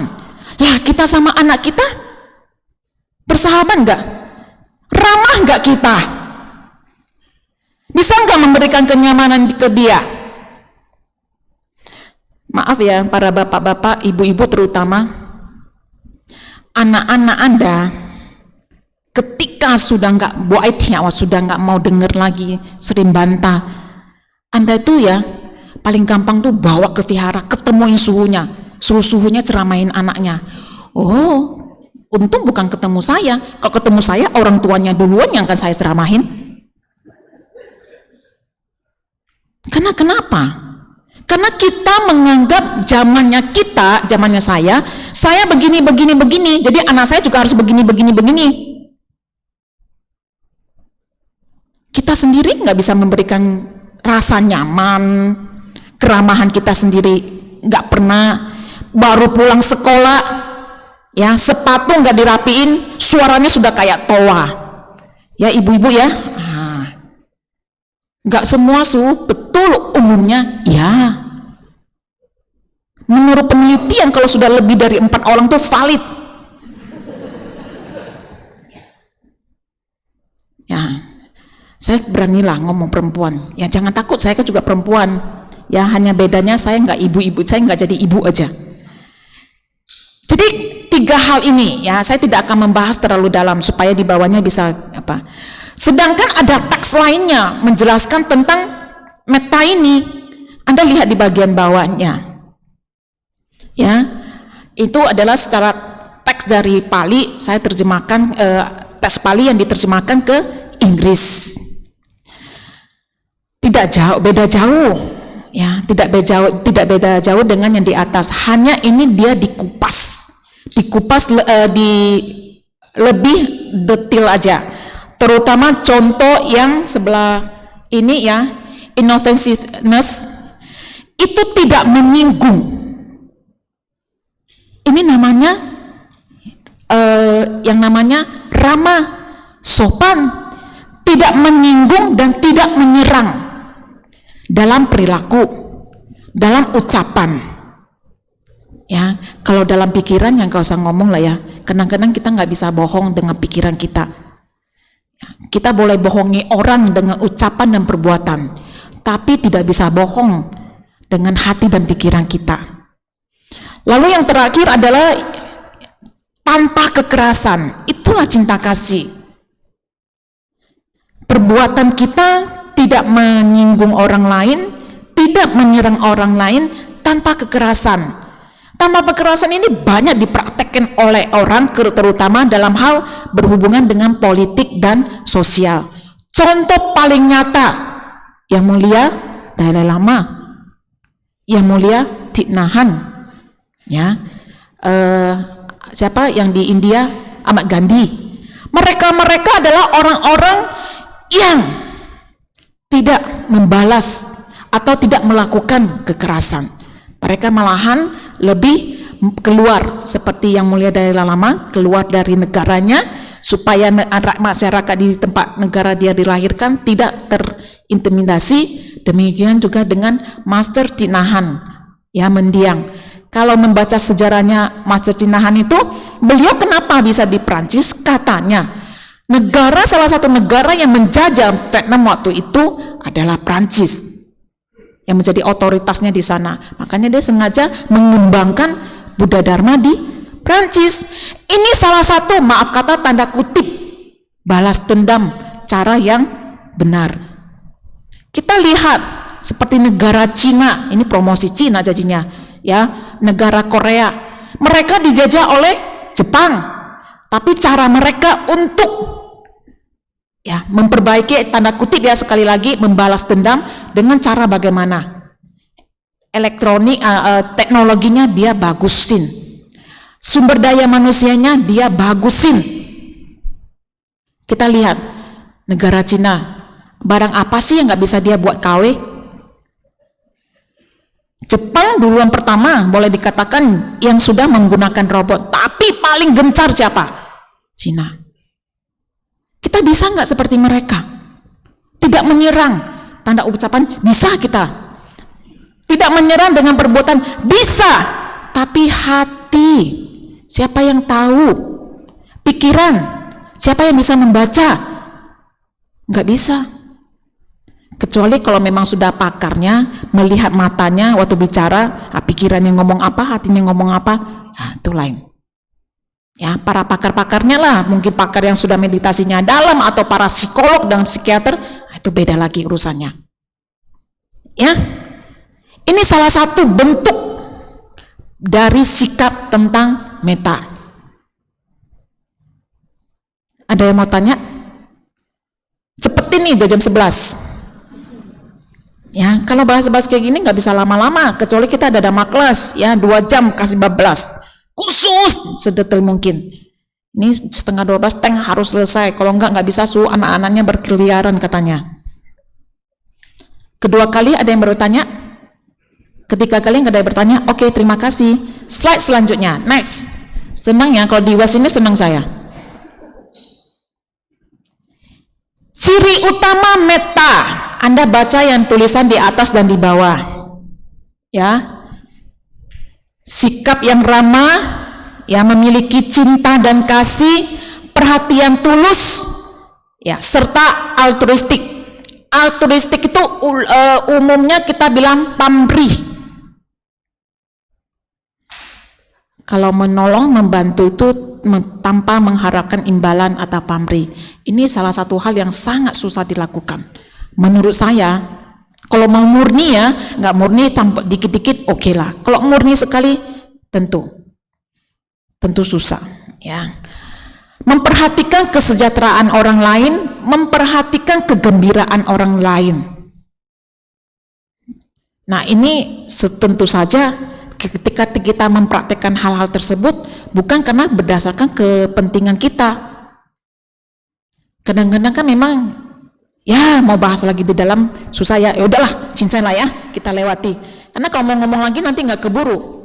Lah kita sama anak kita bersahabat nggak? Ramah nggak kita? Bisa nggak memberikan kenyamanan ke dia? Maaf ya para bapak-bapak, ibu-ibu terutama, anak-anak Anda ketika sudah nggak sudah nggak mau dengar lagi, sering bantah, Anda itu ya paling gampang tuh bawa ke vihara, ketemuin suhunya ceramain anaknya. Oh, untung bukan ketemu saya. Kalau ketemu saya, orang tuanya duluan yang akan saya ceramahin. Karena kenapa? Karena kita menganggap zamannya saya begini, jadi anak saya juga harus begini. Kita sendiri nggak bisa memberikan rasa nyaman, keramahan kita sendiri nggak pernah. Baru pulang sekolah, ya sepatu nggak dirapiin, suaranya sudah kayak toa. Ya ibu-ibu ya, nggak semua betul umumnya ya. Menurut penelitian kalau sudah lebih dari 4 orang tuh valid. Ya, saya beranilah ngomong perempuan. Ya jangan takut, saya kan juga perempuan. Ya hanya bedanya saya nggak ibu-ibu, saya nggak jadi ibu aja. Jadi 3 hal ini ya saya tidak akan membahas terlalu dalam supaya di bawahnya bisa apa. Sedangkan ada teks lainnya menjelaskan tentang metta ini. Anda lihat di bagian bawahnya. Ya, itu adalah secara teks dari Pali, saya terjemahkan teks Pali yang diterjemahkan ke Inggris. Beda jauh, ya, tidak beda jauh dengan yang di atas. Hanya ini dia dikupas lebih detail aja. Terutama contoh yang sebelah ini ya, inoffensiveness itu tidak menyinggung. Ini namanya yang namanya ramah, sopan, tidak menyinggung dan tidak menyerang dalam perilaku, dalam ucapan. Ya, kalau dalam pikiran yang kau usah ngomong lah ya. Kadang-kadang kita nggak bisa bohong dengan pikiran kita. Kita boleh bohongi orang dengan ucapan dan perbuatan, tapi tidak bisa bohong dengan hati dan pikiran kita. Lalu yang terakhir adalah tanpa kekerasan. Itulah cinta kasih. Perbuatan kita tidak menyinggung orang lain, tidak menyerang orang lain tanpa kekerasan. Tanpa kekerasan ini banyak dipraktekkan oleh orang, terutama dalam hal berhubungan dengan politik dan sosial. Contoh paling nyata, Yang Mulia Dalai Lama, Yang Mulia Thich Nhat Hanh, ya, siapa yang di India, Ahmad Gandhi. Mereka adalah orang-orang yang tidak membalas atau tidak melakukan kekerasan. Mereka malahan lebih keluar, seperti Yang Mulia Dalai Lama keluar dari negaranya supaya masyarakat di tempat negara dia dilahirkan tidak terintimidasi. Demikian juga dengan Master Thich Nhat Hanh, ya, mendiang. Kalau membaca sejarahnya Master Thich Nhat Hanh itu, beliau kenapa bisa di Prancis? Katanya salah satu negara yang menjajah Vietnam waktu itu adalah Prancis, yang menjadi otoritasnya di sana. Makanya dia sengaja mengembangkan Buddha Dharma di Prancis. Ini salah satu, maaf kata tanda kutip, balas dendam cara yang benar. Kita lihat seperti negara Cina, ini promosi Cina jadinya, ya, negara Korea. Mereka dijajah oleh Jepang, tapi cara mereka untuk, ya, memperbaiki, tanda kutip ya, sekali lagi, membalas dendam dengan cara bagaimana? Elektronik, teknologinya dia bagusin, sumber daya manusianya dia bagusin. Kita lihat negara Cina, barang apa sih yang nggak bisa dia buat KW? Jepang duluan pertama boleh dikatakan yang sudah menggunakan robot, tapi paling gencar siapa? Cina. Kita bisa nggak seperti mereka? Tidak menyerang, tanda ucapan bisa kita. Tidak menyerang dengan perbuatan bisa, tapi hati, siapa yang tahu? Pikiran, siapa yang bisa membaca? Nggak bisa. Kecuali kalau memang sudah pakarnya, melihat matanya waktu bicara, pikirannya ngomong apa, hatinya ngomong apa, nah, itu lain. Ya, para pakar-pakarnya lah, mungkin pakar yang sudah meditasinya dalam atau para psikolog dan psikiater, itu beda lagi urusannya. Ya, ini salah satu bentuk dari sikap tentang meta. Ada yang mau tanya? Cepetin nih, udah jam 11. Ya, kalau bahas-bahas kayak gini nggak bisa lama-lama, kecuali kita ada dhamma kelas, ya, 2 jam kasih bablas, khusus sedetail mungkin. Ini 11:30 tank harus selesai, kalau nggak bisa suruh anak-anaknya berkeliaran katanya. Kedua kali ada yang bertanya, ketiga kali nggak ada yang bertanya, oke, terima kasih. Slide selanjutnya, next. Senang ya, kalau di UAS ini senang saya. Ciri utama meta, Anda baca yang tulisan di atas dan di bawah, ya. Sikap yang ramah, ya, memiliki cinta dan kasih, perhatian tulus, ya, serta altruistik. Altruistik itu umumnya kita bilang pamrih. Kalau menolong, membantu itu tanpa mengharapkan imbalan atau pamrih. Ini salah satu hal yang sangat susah dilakukan. Menurut saya, kalau mau murni ya, nggak murni tanpa dikit-dikit oke lah. Kalau murni sekali, tentu susah. Ya, memperhatikan kesejahteraan orang lain, memperhatikan kegembiraan orang lain. Nah, ini tentu saja ketika kita mempraktekkan hal-hal tersebut bukan karena berdasarkan kepentingan kita. Kadang-kadang kan memang ya mau bahas lagi di dalam susah ya, udahlah cincin lah ya, kita lewati. Karena kalau mau ngomong lagi nanti nggak keburu.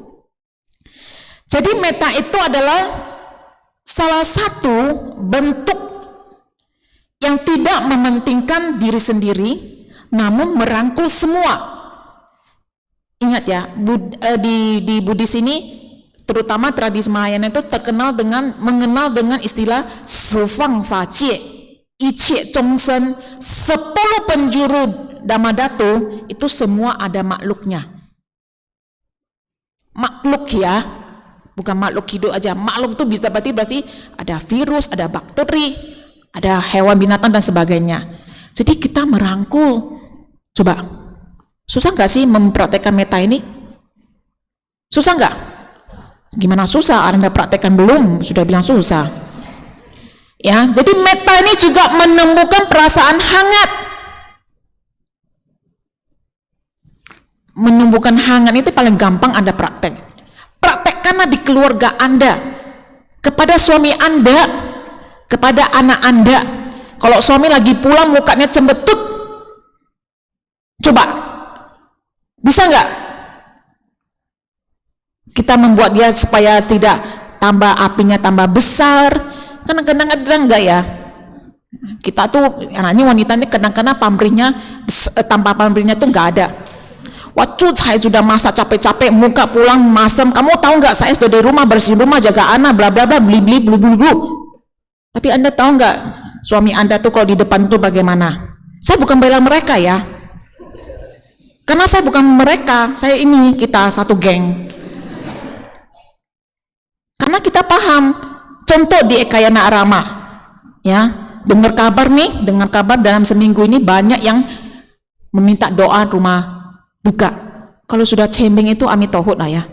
Jadi meta itu adalah salah satu bentuk yang tidak mementingkan diri sendiri, namun merangkul semua. Ingat ya, di Buddhis ini, terutama tradisi Mahayana itu mengenal dengan istilah Sifang Fa Jie, Icie Zhongsen, 10 penjuru Dhammadhatu itu semua ada makhluknya. Makhluk ya, bukan makhluk hidup aja. Makhluk itu bisa berarti ada virus, ada bakteri, ada hewan binatang dan sebagainya. Jadi kita merangkul. Coba, susah nggak sih mempraktekkan meta ini? Susah nggak? Gimana susah? Anda praktekkan belum? Sudah bilang susah. Ya, jadi meta ini juga menemukan perasaan hangat. Menumbuhkan hangat itu paling gampang Anda praktek. Praktekkanlah di keluarga Anda, kepada suami Anda, kepada anak Anda. Kalau suami lagi pulang mukanya cembetut, coba, bisa nggak kita membuat dia supaya tidak tambah apinya tambah besar? Kadang-kadang ada enggak ya? Kita tuh, ini wanita ini kadang-kadang pamrihnya, tanpa pamrihnya tuh nggak ada. Waktu saya sudah masak capek-capek, muka pulang masam, kamu tahu nggak saya sudah di rumah bersih rumah, jaga anak, bla bla bla, beli blu blu blu. Tapi Anda tahu nggak suami Anda tuh kalau di depan tuh bagaimana? Saya bukan bela mereka ya, karena saya bukan mereka, saya ini, kita satu geng. Karena kita paham. Contoh di Ekayana Arama, ya, dengar kabar dalam seminggu ini banyak yang meminta doa rumah duka. Kalau sudah cembeng itu amit tohut lah ya.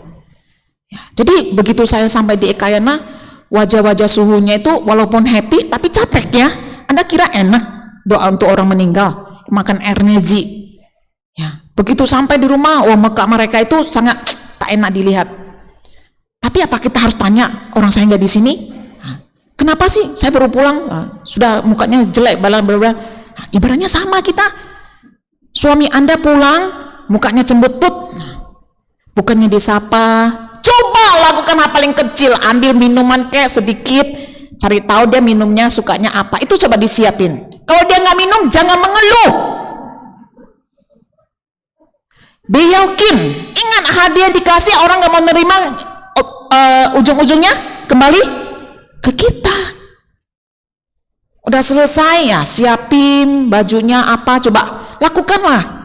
Jadi begitu saya sampai di Ekayana, wajah-wajah suhunya itu walaupun happy tapi capek ya. Anda kira enak doa untuk orang meninggal, makan air neji. Ya, begitu sampai di rumah, muka mereka itu sangat tak enak dilihat. Tapi apa kita harus tanya orang saya nggak di sini? Kenapa sih saya baru pulang sudah mukanya jelek bla bla bla. Ibaratnya sama kita. Suami Anda pulang mukanya cembetut, bukannya disapa, coba lakukan hal paling kecil, ambil minuman kayak sedikit, cari tahu dia minumnya sukanya apa, itu coba disiapin. Kalau dia nggak minum jangan mengeluh. Biyakin, ingat hadiah dikasih orang nggak mau nerima, ujung-ujungnya kembali ke kita. Udah selesai ya, siapin bajunya apa, coba lakukanlah.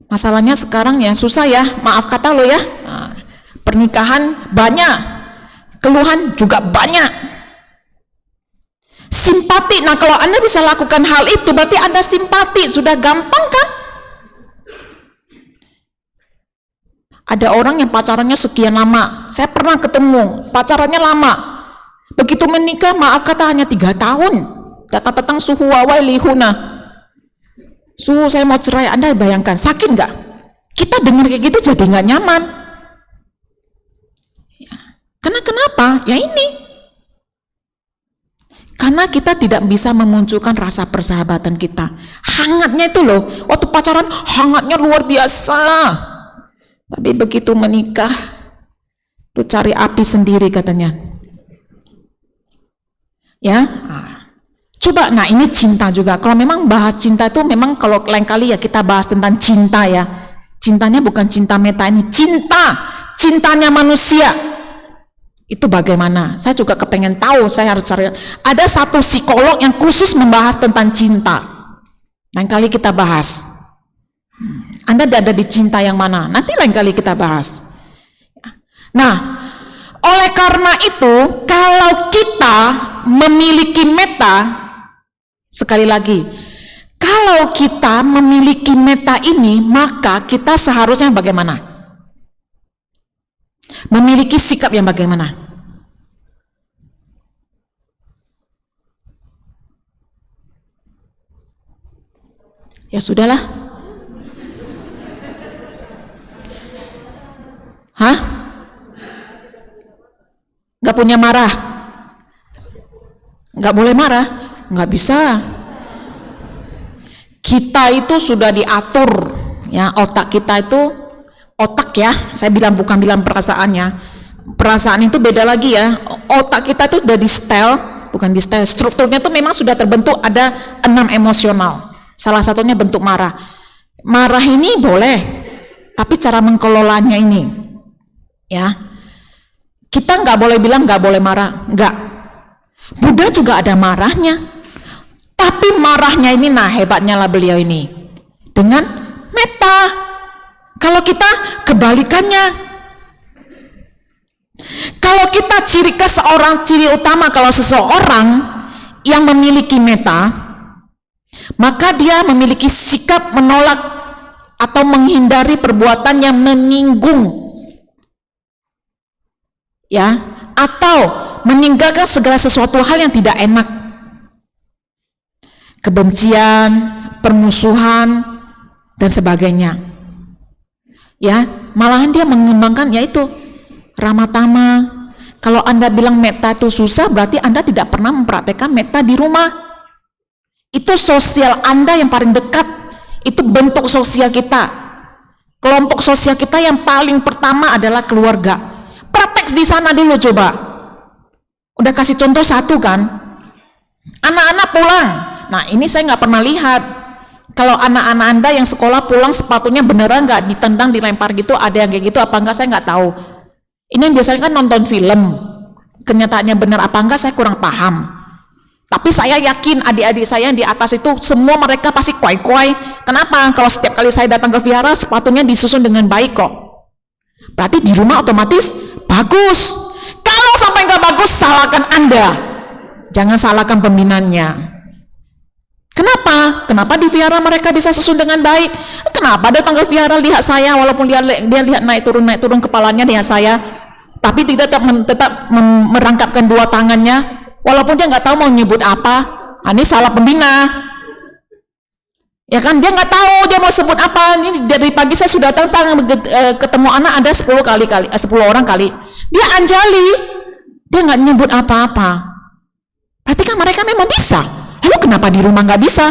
Masalahnya sekarang ya susah ya, maaf kata lo ya, pernikahan banyak, keluhan juga banyak. Simpati, nah kalau Anda bisa lakukan hal itu berarti Anda simpati, sudah gampang kan? Ada orang yang pacarannya sekian lama, saya pernah ketemu, pacarannya lama, begitu menikah maaf kata hanya 3 tahun, datang-datang suhu wawai lihuna, suhu saya mau cerai. Anda bayangkan, sakit nggak? Kita dengar kayak gitu jadi nggak nyaman. Karena kenapa? Ya ini, karena kita tidak bisa memunculkan rasa persahabatan kita. Hangatnya itu loh, waktu pacaran hangatnya luar biasa. Tapi begitu menikah, lu cari api sendiri katanya. Ya, coba. Nah ini cinta juga. Kalau memang bahas cinta itu memang kalau lain kali ya kita bahas tentang cinta ya. Cintanya bukan cinta meta ini, cintanya manusia. Itu bagaimana? Saya juga kepengen tahu. Saya harus cari. Ada satu psikolog yang khusus membahas tentang cinta. Lain kali kita bahas. Anda ada di cinta yang mana? Nanti lain kali kita bahas. Nah, oleh karena itu, kalau kita memiliki meta, sekali lagi, kalau kita memiliki meta ini, maka kita seharusnya bagaimana? Memiliki sikap yang bagaimana? Ya sudahlah. Hah? Gak punya marah? Gak boleh marah? Gak bisa. Kita itu sudah diatur, ya, otak kita itu, otak ya, saya bilang bukan bilang perasaannya. Perasaan itu beda lagi ya. Otak kita itu udah di setel, bukan disetel. Strukturnya tuh memang sudah terbentuk ada 6 emosional. Salah satunya bentuk marah. Marah ini boleh, tapi cara mengelolanya ini, ya. Kita nggak boleh bilang nggak boleh marah, nggak. Buddha juga ada marahnya, tapi marahnya ini, nah hebatnya lah beliau ini, dengan metta. Kalau kita kebalikannya, kalau kita ciri utama kalau seseorang yang memiliki metta, maka dia memiliki sikap menolak atau menghindari perbuatan yang menyinggung, ya, atau meninggalkan segala sesuatu hal yang tidak enak, kebencian, permusuhan, dan sebagainya. Ya, malahan dia mengembangkan yaitu ramah tamah. Kalau Anda bilang metta itu susah, berarti Anda tidak pernah mempraktekkan metta di rumah. Itu sosial Anda yang paling dekat, itu bentuk sosial kita. Kelompok sosial kita yang paling pertama adalah keluarga. Praktek di sana dulu coba. Udah kasih contoh satu kan? Anak-anak pulang. Nah ini saya nggak pernah lihat. Kalau anak-anak Anda yang sekolah pulang sepatunya beneran nggak ditendang, dilempar gitu, ada yang kayak gitu apa enggak saya nggak tahu. Ini yang biasanya kan nonton film. Kenyataannya benar apa enggak saya kurang paham. Tapi saya yakin adik-adik saya yang di atas itu semua mereka pasti kuai-kuai. Kenapa? Kalau setiap kali saya datang ke vihara sepatunya disusun dengan baik kok. Berarti di rumah otomatis bagus. Kalau sampai nggak bagus, salahkan Anda. Jangan salahkan pembinanya. Kenapa? Kenapa di vihara mereka bisa susun dengan baik? Kenapa datang ke vihara lihat saya, walaupun dia lihat naik turun kepalanya lihat saya, tapi tetap merangkapkan dua tangannya, walaupun dia nggak tahu mau nyebut apa. Ini salah pembina. Ya kan, dia nggak tahu dia mau sebut apa. Ini dari pagi saya sudah datang ketemu anak ada 10 orang kali. Dia anjali, dia nggak nyebut apa-apa. Berarti kan mereka memang bisa. Lalu kenapa di rumah nggak bisa?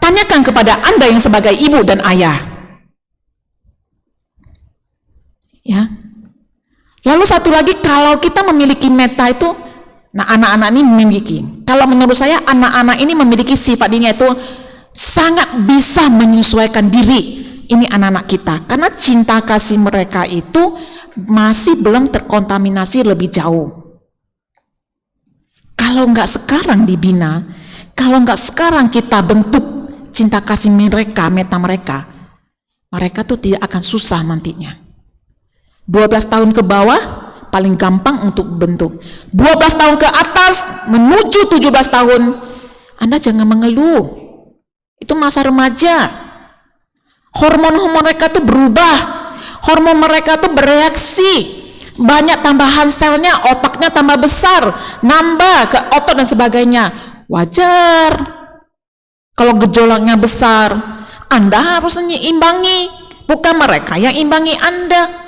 Tanyakan kepada Anda yang sebagai ibu dan ayah. Ya. Lalu satu lagi, kalau kita memiliki metta itu, nah anak-anak ini memiliki. Kalau menurut saya anak-anak ini memiliki sifat ini, yaitu sangat bisa menyesuaikan diri. Ini anak-anak kita, karena cinta kasih mereka itu masih belum terkontaminasi lebih jauh. Kalau nggak sekarang dibina, kalau nggak sekarang kita bentuk cinta kasih mereka, metta mereka, mereka tuh tidak akan susah nantinya. 12 tahun ke bawah paling gampang untuk bentuk. 12 tahun ke atas menuju 17 tahun, Anda jangan mengeluh. Itu masa remaja. Hormon mereka tuh berubah. Hormon mereka tuh bereaksi. Banyak tambahan selnya, otaknya tambah besar, nambah ke otot dan sebagainya. Wajar. Kalau gejolaknya besar, Anda harus menyimbangi, bukan mereka yang imbangi Anda.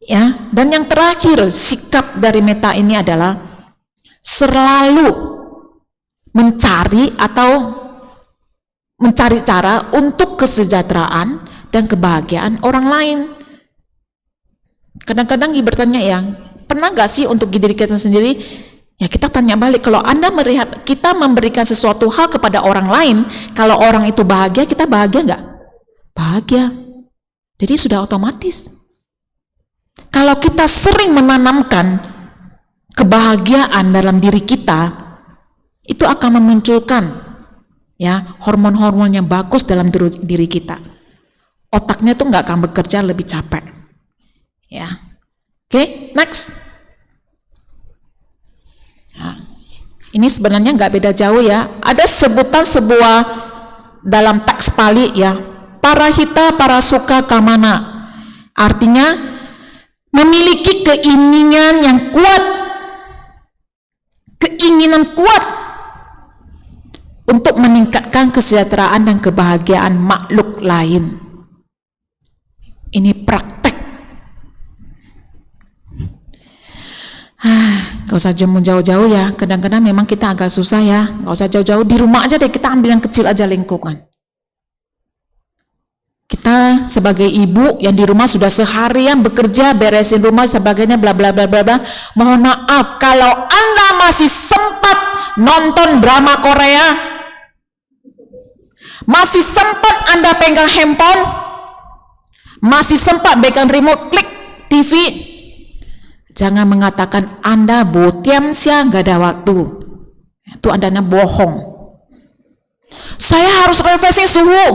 Ya, dan yang terakhir, sikap dari metta ini adalah selalu mencari cara untuk kesejahteraan dan kebahagiaan orang lain. Kadang-kadang bertanya, ya, pernah gak sih untuk diri kita sendiri? Ya kita tanya balik, kalau Anda melihat kita memberikan sesuatu hal kepada orang lain, kalau orang itu bahagia, kita bahagia nggak? Bahagia. Jadi sudah otomatis. Kalau kita sering menanamkan kebahagiaan dalam diri kita, itu akan memunculkan ya hormon-hormon yang bagus dalam diri kita. Otaknya tuh nggak akan bekerja lebih capek. Ya, oke, next. Nah, ini sebenarnya nggak beda jauh ya. Ada sebutan sebuah dalam teks Pali ya, parahita parasuka kamana. Artinya memiliki keinginan yang kuat, keinginan kuat untuk meningkatkan kesejahteraan dan kebahagiaan makhluk lain. Ini praktek. Gak usah jauh-jauh ya. Kadang-kadang memang kita agak susah ya. Gak usah jauh-jauh, di rumah aja deh, kita ambil yang kecil aja lingkungan. Kita sebagai ibu yang di rumah sudah seharian bekerja, beresin rumah, sebagainya, bla bla bla bla bla. Mohon maaf, kalau Anda masih sempat nonton drama Korea, masih sempat Anda pegang handphone, masih sempat pegang remote klik TV, jangan mengatakan Anda botiam sia, nggak ada waktu. Itu Andanya bohong. Saya harus refreshing suhu.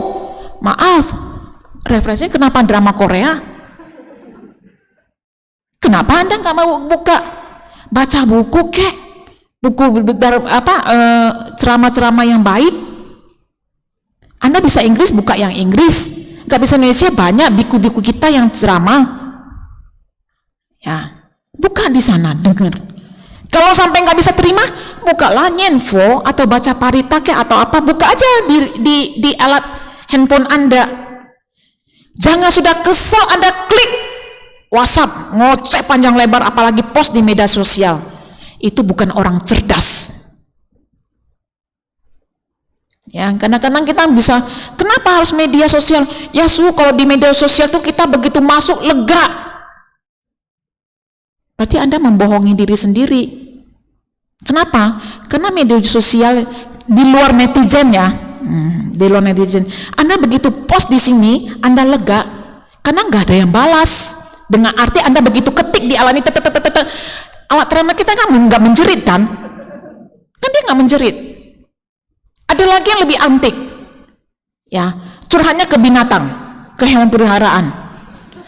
Maaf, refreshing kenapa drama Korea? Kenapa Anda nggak mau baca buku kek? Buku ceramah-ceramah yang baik. Anda bisa Inggris, buka yang Inggris. Nggak bisa Indonesia, banyak biku-biku kita yang ceramah. Ya, buka di sana, dengar. Kalau sampai nggak bisa terima, bukalah Nyenfo atau baca Parita kek atau apa, buka aja di alat handphone Anda. Jangan sudah kesel Anda klik WhatsApp, ngoceh panjang lebar, apalagi post di media sosial. Itu bukan orang cerdas. Ya, kadang-kadang kita bisa, kenapa harus media sosial? Ya kalau di media sosial tuh kita begitu masuk lega. Berarti Anda membohongi diri sendiri. Kenapa? Karena media sosial di luar netizen ya. Di luar netizen, Anda begitu post di sini, Anda lega karena nggak ada yang balas. Dengan arti Anda begitu ketik di alat ini, alat terima kita nggak menjerit kan? Kan dia nggak menjerit. Ada lagi yang lebih antik, ya, curhatnya ke binatang, ke hewan peliharaan.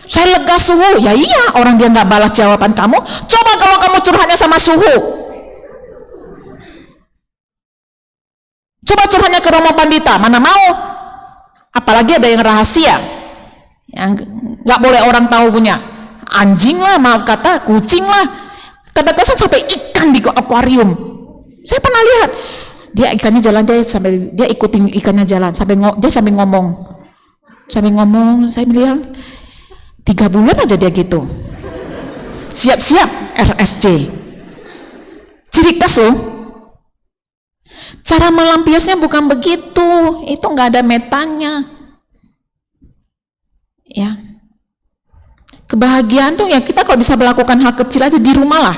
Saya lega suhu, ya iya, orang dia nggak balas jawaban kamu. Coba kalau kamu curhatnya sama suhu. Coba curhatnya ke Romo Pandita, mana mau? Apalagi ada yang rahasia, yang nggak boleh orang tahu punya. Anjing lah, maaf kata, kucing lah. Kadang-kadang sampai ikan di akuarium. Saya pernah lihat, dia ikannya jalan, dia ikutin ikannya jalan, dia sambil ngomong, saya bilang 3 bulan aja dia gitu. Siap-siap RSC. Ciri khas loh. Cara melampiasnya bukan begitu, itu nggak ada metanya. Ya, kebahagiaan tuh ya kita kalau bisa melakukan hal kecil aja di rumah lah.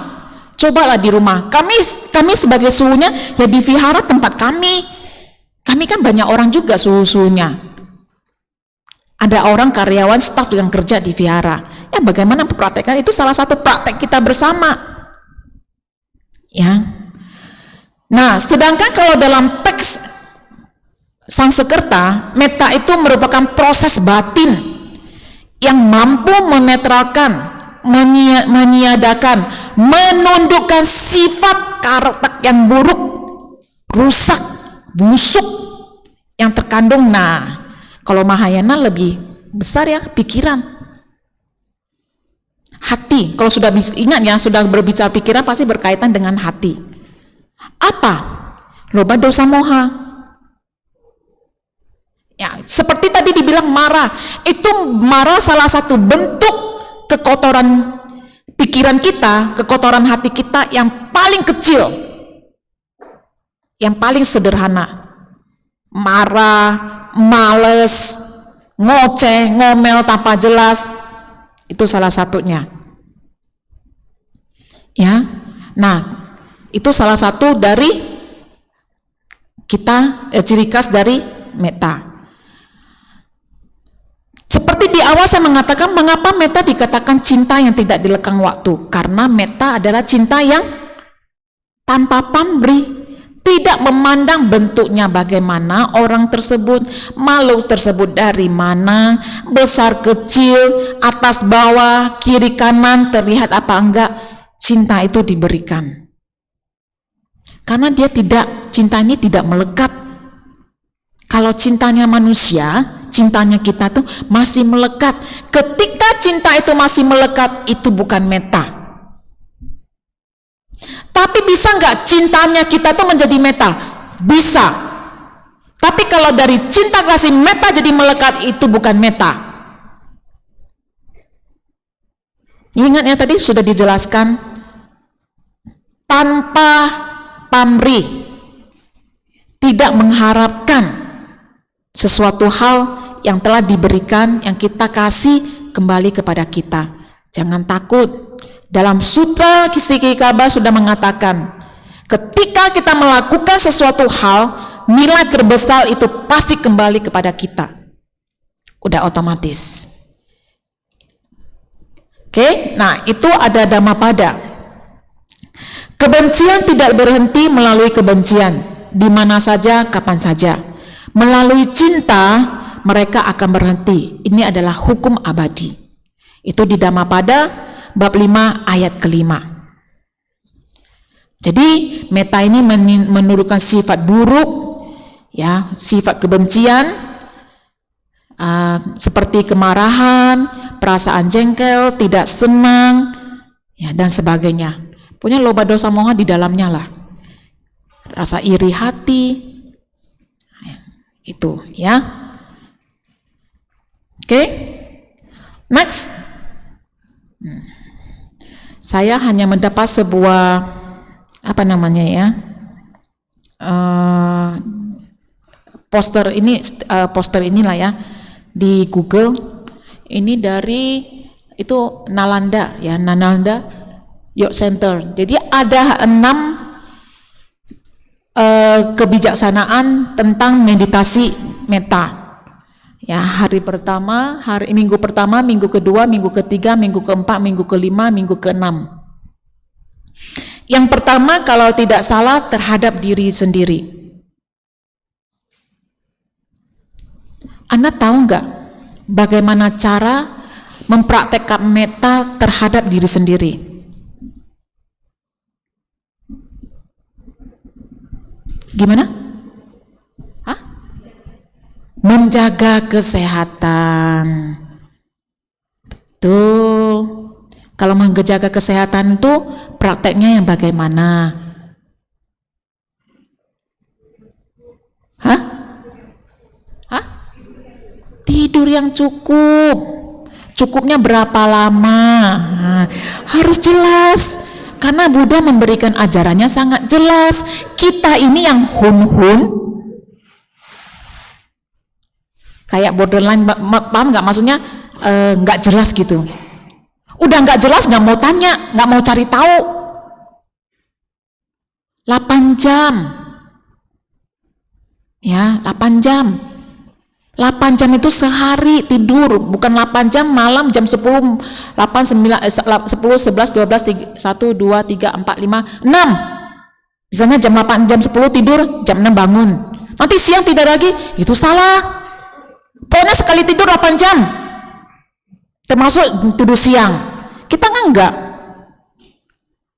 Cobalah di rumah. Kami sebagai suhunya ya di vihara tempat kami. Kami kan banyak orang juga suhunya. Ada orang karyawan, staf yang kerja di vihara. Ya bagaimana mempraktekkan itu salah satu praktek kita bersama. Ya. Nah, sedangkan kalau dalam teks Sangsekerta, metta itu merupakan proses batin yang mampu menetralkan, meniadakan, menundukkan sifat karakter yang buruk, rusak, busuk yang terkandung. Nah, kalau Mahayana lebih besar ya, pikiran, hati. Kalau sudah ingat ya, sudah berbicara pikiran pasti berkaitan dengan hati. Apa? Loba dosa moha. Ya, seperti tadi dibilang marah. Itu marah salah satu bentuk kekotoran pikiran kita, kekotoran hati kita yang paling kecil, yang paling sederhana. Marah, males, ngoceh, ngomel tanpa jelas, itu salah satunya. Ya, nah itu salah satu dari kita ciri khas dari metta. Seperti di awal saya mengatakan, mengapa metta dikatakan cinta yang tidak dilekang waktu? Karena metta adalah cinta yang tanpa pamrih, tidak memandang bentuknya bagaimana, orang tersebut, makhluk tersebut dari mana, besar kecil, atas bawah, kiri kanan, terlihat apa enggak, cinta itu diberikan. Karena cinta ini tidak melekat. Kalau cintanya manusia, cintanya kita tuh masih melekat. Ketika cinta itu masih melekat, itu bukan metta. Tapi bisa nggak cintanya kita tuh menjadi metta? Bisa. Tapi kalau dari cinta kasih metta jadi melekat, itu bukan metta. Ingat ya, tadi sudah dijelaskan, tanpa pamrih, tidak mengharapkan sesuatu hal yang telah diberikan, yang kita kasih kembali kepada kita. Jangan takut. Dalam Sutra Kisikikaba sudah mengatakan, ketika kita melakukan sesuatu hal, nilai terbesar itu pasti kembali kepada kita. Udah otomatis. Oke, nah itu ada Dhammapada. Kebencian tidak berhenti melalui kebencian, di mana saja, kapan saja. Melalui cinta, mereka akan berhenti. Ini adalah hukum abadi. Itu di Dhammapada, bab 5, ayat ke-5. Jadi, metta ini menurunkan sifat buruk, ya, sifat kebencian, seperti kemarahan, perasaan jengkel, tidak senang, ya, dan sebagainya. Punya loba dosa moha di dalamnya lah. Rasa iri hati, itu, ya. Oke, next. Saya hanya mendapat sebuah apa namanya ya, poster inilah ya di Google. Ini dari itu Nalanda ya, Nalanda Yoga Center. Jadi ada 6 kebijaksanaan tentang meditasi metta. Ya, minggu pertama, minggu kedua, minggu ketiga, minggu keempat, minggu kelima, minggu keenam. Yang pertama, kalau tidak salah, terhadap diri sendiri. Anda tahu nggak bagaimana cara mempraktekkan metta terhadap diri sendiri? Gimana? Menjaga kesehatan. Betul. Kalau menjaga kesehatan itu prakteknya yang bagaimana? Tidur yang cukup. Cukupnya berapa lama? Harus jelas. Karena Buddha memberikan ajarannya sangat jelas. Kita ini yang hun-hun, kayak borderline, paham nggak maksudnya? Nggak jelas gitu. Udah nggak jelas, nggak mau tanya, nggak mau cari tahu. 8 jam, ya 8 jam. 8 jam itu sehari tidur, bukan 8 jam malam jam 10, 8, 9, 10, 11, 12, 1, 2, 3, 4, 5, 6. Misalnya jam 8, jam 10 tidur, jam 6 bangun. Nanti siang tidur lagi, itu salah. Pokoknya sekali tidur 8 jam, termasuk tidur siang. Kita kan enggak.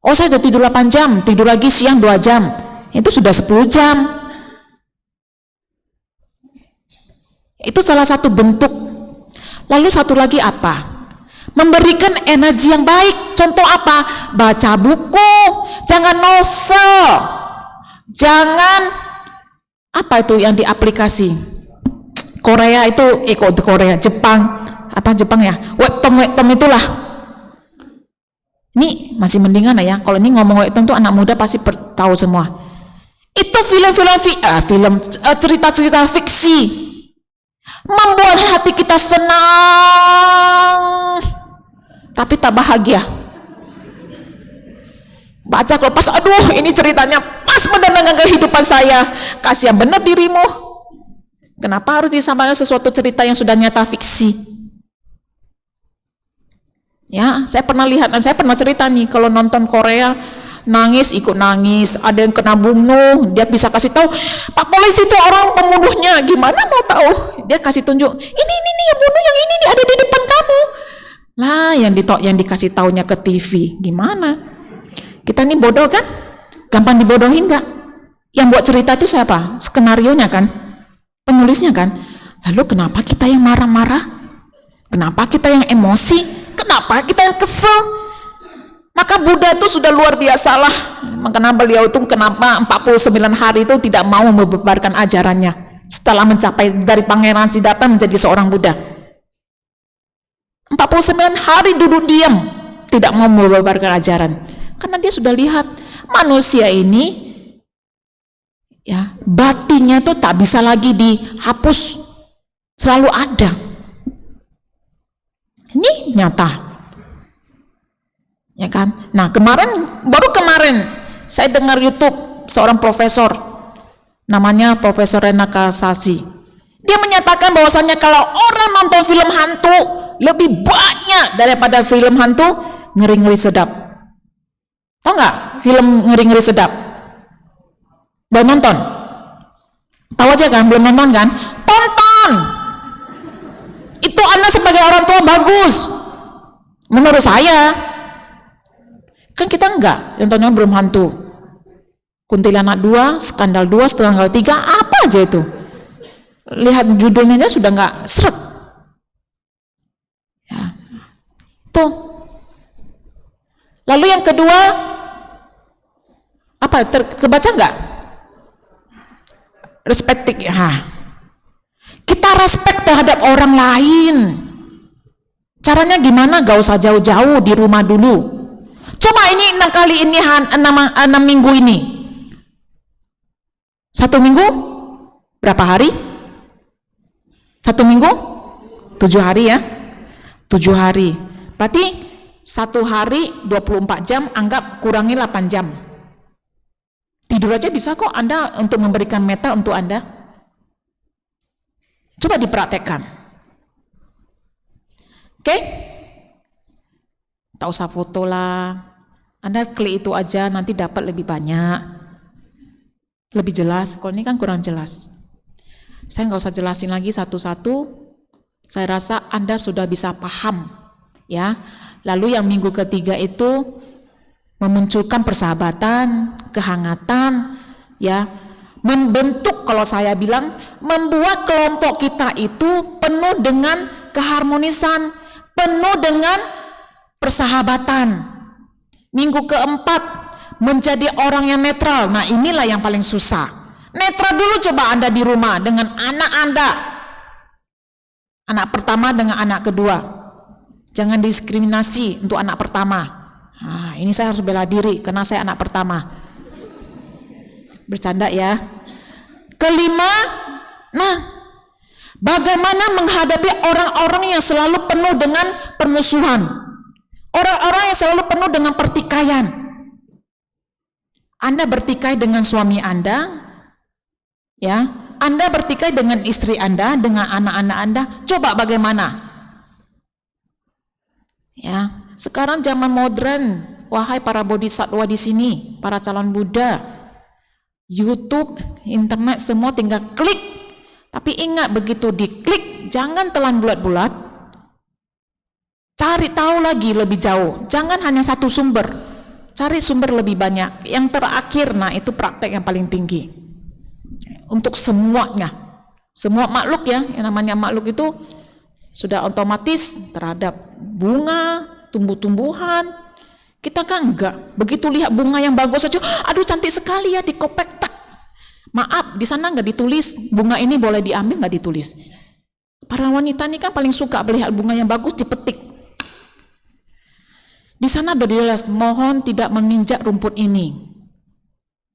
Oh, saya udah tidur 8 jam, tidur lagi siang 2 jam. Itu sudah 10 jam. Itu salah satu bentuk. Lalu satu lagi apa? Memberikan energi yang baik. Contoh apa? Baca buku, jangan novel. Jangan apa itu yang di aplikasi Korea itu, Korea, Jepang, apa Jepang ya, webtom itulah. Ini masih mendingan ya. Kalau ini ngomong webtom tuh anak muda pasti tahu semua. Itu cerita-cerita fiksi, membuat hati kita senang, tapi tak bahagia. Baca kalau pas, aduh ini ceritanya pas benar dengan kehidupan saya, kasihan benar dirimu. Kenapa harus disampaikan sesuatu cerita yang sudah nyata fiksi? Ya, saya pernah lihat, saya pernah cerita nih, kalau nonton Korea, nangis, ikut nangis, ada yang kena bunuh, dia bisa kasih tahu, Pak polisi itu orang pembunuhnya, gimana mau tahu? Dia kasih tunjuk, ini yang bunuh yang ini ada di depan kamu. Lah, yang dikasih taunya ke TV, gimana? Kita ini bodoh kan? Gampang dibodohin nggak? Yang buat cerita itu siapa? Skenarionya kan? Penulisnya kan? Lalu kenapa kita yang marah-marah? Kenapa kita yang emosi? Kenapa kita yang kesel? Maka Buddha itu sudah luar biasa lah. Makanya beliau itu kenapa 49 hari itu tidak mau membebarkan ajarannya setelah mencapai dari Pangeran Siddhartha menjadi seorang Buddha. 49 hari duduk diam, tidak mau membebarkan ajaran. Karena dia sudah lihat manusia ini ya batinnya itu tak bisa lagi dihapus Selalu ada. Ini nyata. Ya kan? Nah, baru kemarin saya dengar YouTube seorang profesor namanya Profesor Renaka Sasi. Dia menyatakan bahwasannya kalau orang nonton film hantu lebih banyak daripada film hantu ngeri-ngeri sedap. Tahu nggak film ngeri-ngeri sedap? Belum nonton? Tahu aja kan? Belum nonton kan? Tonton! Itu Anda sebagai orang tua bagus. Menurut saya. Kan kita enggak, yang tontonnya belum hantu. Kuntilanak 2, Skandal 2, Skandal 3, apa aja itu. Lihat judulnya aja sudah enggak seret. Ya. Tuh. Lalu yang kedua, apa? Kebaca enggak? Respecting. Kita respect terhadap orang lain. Caranya gimana? Gak usah jauh-jauh, di rumah dulu. Coba ini 6 kali ini 6 minggu ini. 1 minggu berapa hari? 1 minggu 7 hari ya. 7 hari. Berarti 1 hari 24 jam, anggap kurangi 8 jam. Tidur aja bisa kok Anda untuk memberikan meta untuk Anda. Coba dipraktekkan. Oke? Tak usah foto lah. Anda klik itu aja, nanti dapat lebih banyak. Lebih jelas. Kalau ini kan kurang jelas. Saya nggak usah jelasin lagi satu-satu. Saya rasa Anda sudah bisa paham. Ya. Lalu yang minggu ketiga itu memunculkan persahabatan, kehangatan, ya. Membentuk, kalau saya bilang, membuat kelompok kita itu penuh dengan keharmonisan, penuh dengan persahabatan. Minggu keempat, menjadi orang yang netral. Nah, inilah yang paling susah. Netral dulu coba Anda di rumah dengan anak Anda. Anak pertama dengan anak kedua. Jangan diskriminasi untuk anak pertama. Nah, ini saya harus bela diri karena saya anak pertama. Bercanda ya. Kelima, bagaimana menghadapi orang-orang yang selalu penuh dengan permusuhan. Orang-orang yang selalu penuh dengan pertikaian. Anda bertikai dengan suami Anda, ya. Anda bertikai dengan istri Anda, dengan anak-anak Anda. Coba bagaimana? Ya, sekarang zaman modern, wahai para bodhisatwa di sini, para calon Buddha, YouTube, internet, semua tinggal klik. Tapi ingat, begitu diklik, jangan telan bulat-bulat. Cari tahu lagi lebih jauh. Jangan hanya satu sumber. Cari sumber lebih banyak. Yang terakhir, itu praktek yang paling tinggi. Untuk semuanya. Semua makhluk ya, yang namanya makhluk itu sudah otomatis terhadap bunga, tumbuh-tumbuhan. Kita kan enggak. Begitu lihat bunga yang bagus saja, aduh cantik sekali ya, dikopek tak. Maaf, di sana enggak ditulis bunga ini boleh diambil, enggak ditulis. Para wanita ini kan paling suka melihat bunga yang bagus dipetik. Di sana sudah jelas, mohon tidak menginjak rumput ini.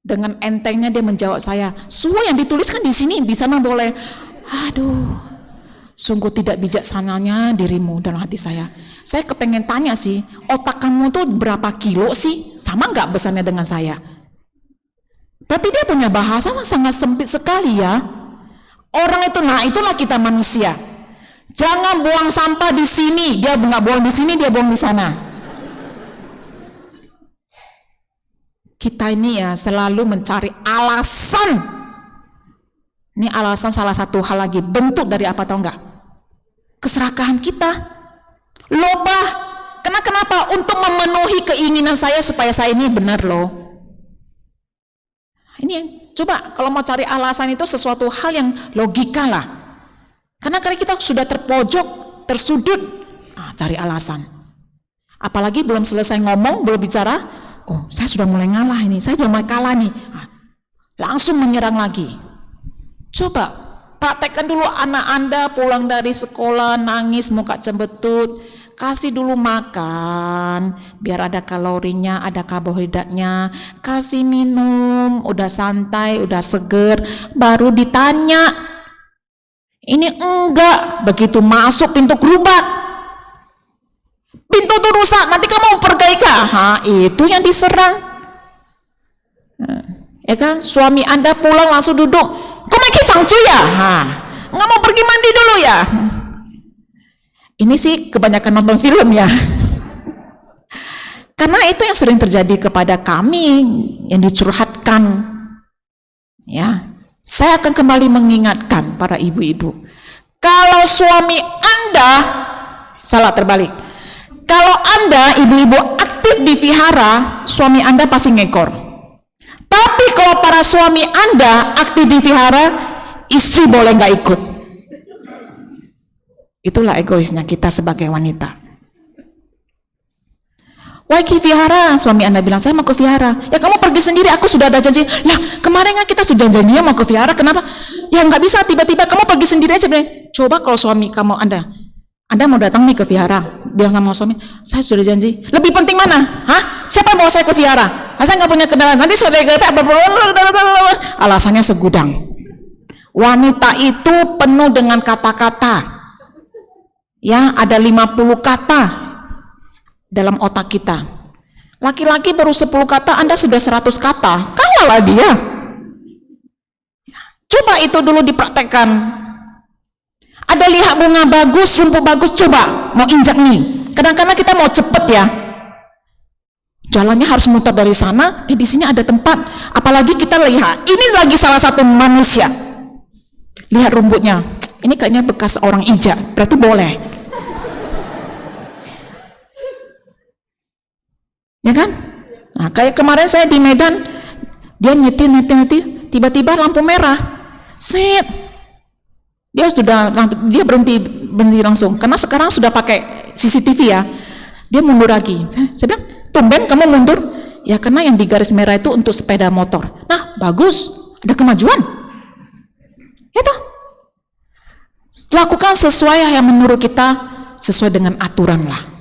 Dengan entengnya dia menjawab saya, semua yang dituliskan di sini, di sana boleh. Aduh, sungguh tidak bijaksananya dirimu dalam hati saya. Saya kepengen tanya sih, otak kamu tuh berapa kilo sih? Sama nggak besarnya dengan saya? Berarti dia punya bahasa sangat sempit sekali ya. Orang itu, itulah kita manusia. Jangan buang sampah di sini, dia nggak buang di sini, dia buang di sana. Kita ini ya selalu mencari alasan. Ini alasan salah satu hal lagi, bentuk dari apa tahu nggak? Keserakahan kita. Lobah. Kenapa? Untuk memenuhi keinginan saya supaya saya ini benar loh. Ini coba kalau mau cari alasan itu sesuatu hal yang logika lah. Karena kita sudah terpojok, tersudut, cari alasan. Apalagi belum selesai ngomong, belum bicara, oh saya sudah mulai ngalah ini, saya sudah mulai kalah nih. Langsung menyerang lagi. Coba praktekkan dulu anak Anda pulang dari sekolah nangis muka cembetut, kasih dulu makan biar ada kalorinya, ada karbohidratnya, kasih minum, udah santai, udah seger, baru ditanya. Ini enggak, begitu masuk pintu gerubak, pintu itu rusak, nanti kamu pergaikah? Itu yang diserang. Ya kan, suami Anda pulang langsung duduk, kok makin cangcu ya? Nggak mau pergi mandi dulu ya? Ini sih kebanyakan nonton film ya. Karena itu yang sering terjadi kepada kami yang dicurhatkan. Ya, saya akan kembali mengingatkan para ibu-ibu. Kalau suami Anda, salah terbalik. Kalau Anda ibu-ibu aktif di vihara, suami Anda pasti ngekor. Tapi kalau para suami Anda aktif di vihara, istri boleh nggak ikut. Itulah egoisnya kita sebagai wanita. Wah, ke vihara, suami Anda bilang, saya mau ke vihara. Ya kamu pergi sendiri, aku sudah ada janji. Lah, kemarin kan kita sudah janjinya mau ke vihara, kenapa? Ya nggak bisa, tiba-tiba kamu pergi sendiri aja. Coba kalau suami kamu Anda mau datang nih ke vihara, bilang sama suami, saya sudah janji. Lebih penting mana? Siapa yang bawa saya ke vihara? Saya nggak punya kendaraan, nanti saya alasannya segudang. Wanita itu penuh dengan kata-kata. Ya, ada 50 kata dalam otak kita. Laki-laki baru 10 kata, Anda sudah 100 kata. Kalahlah dia. Coba itu dulu dipraktekkan. Ada lihat bunga bagus, rumput bagus, coba mau injak nih. Kadang-kadang kita mau cepet ya. Jalannya harus muter dari sana, di sini ada tempat. Apalagi kita lihat, ini lagi salah satu manusia. Lihat rumputnya. Ini kayaknya bekas orang injak, berarti boleh. Ya kan? Nah, kayak kemarin saya di Medan, dia nyetir, tiba-tiba lampu merah, set, dia berhenti langsung, karena sekarang sudah pakai CCTV ya, dia mundur lagi. Saya bilang, tumben kamu mundur? Ya karena yang di garis merah itu untuk sepeda motor. Nah, bagus, ada kemajuan. Itu, lakukan sesuai yang menurut kita sesuai dengan aturan lah.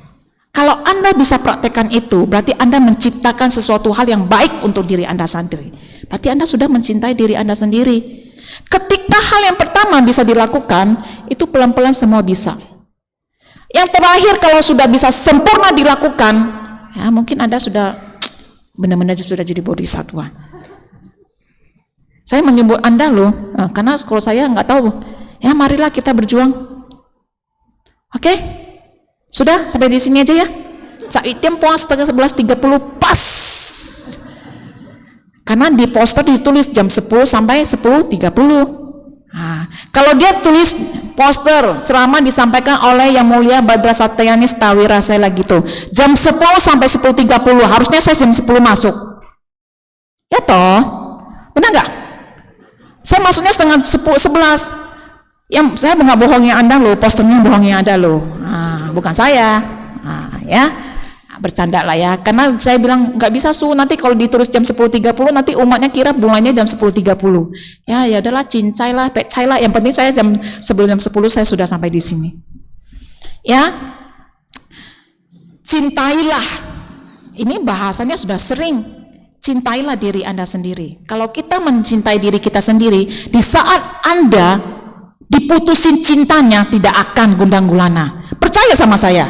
Kalau Anda bisa praktekkan itu, berarti Anda menciptakan sesuatu hal yang baik untuk diri Anda sendiri. Berarti Anda sudah mencintai diri Anda sendiri. Ketika hal yang pertama bisa dilakukan, itu pelan-pelan semua bisa. Yang terakhir, kalau sudah bisa sempurna dilakukan, ya mungkin Anda sudah benar-benar sudah jadi bodhisattva. Saya menyebut Anda loh, karena kalau saya nggak tahu, ya marilah kita berjuang. Oke? Sudah, sampai di sini aja ya. Saatnya puas setengah 11.30 pas. Karena di poster ditulis jam 10 sampai 10.30. Nah, kalau dia tulis poster ceramah disampaikan oleh Yang Mulia Badra Satyani Stawirasela gitu. Jam 10 sampai 10.30, harusnya saya jam 10 masuk. Ya toh? Benar nggak? Saya masuknya setengah 11. Yang saya nggak bohongin Anda loh, posternya bohongin Anda loh. Bukan saya, ya bercanda lah ya, karena saya bilang nggak bisa nanti kalau ditulis jam 10.30 nanti umatnya kira bunganya jam 10.30. Ya adalah cincai lah, pecai lah, yang penting saya sebelum jam 10 saya sudah sampai di sini. Ya, cintailah, ini bahasanya sudah sering, cintailah diri Anda sendiri. Kalau kita mencintai diri kita sendiri, di saat Anda diputusin cintanya tidak akan gundah gulana. Percaya sama saya,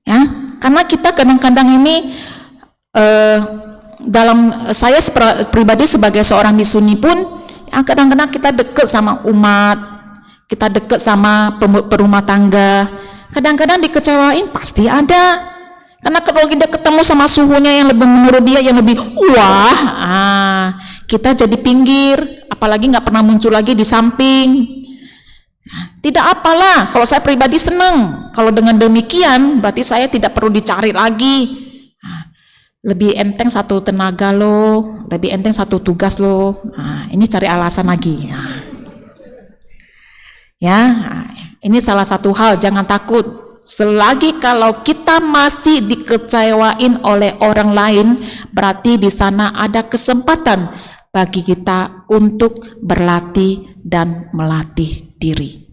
ya, karena kita kadang-kadang ini dalam saya pribadi sebagai seorang bisuni pun, ya, kadang-kadang kita dekat sama umat, kita dekat sama perumah tangga, kadang-kadang dikecewain pasti ada, karena kalau kita ketemu sama suhunya yang lebih menurut dia yang lebih wah, kita jadi pinggir, apalagi nggak pernah muncul lagi di samping. Tidak apalah, kalau saya pribadi senang. Kalau dengan demikian, berarti saya tidak perlu dicari lagi. Lebih enteng satu tenaga loh, lebih enteng satu tugas loh. Ini cari alasan lagi. Ya, ini salah satu hal, jangan takut. Selagi kalau kita masih dikecewain oleh orang lain, berarti di sana ada kesempatan bagi kita untuk berlatih dan melatih diri.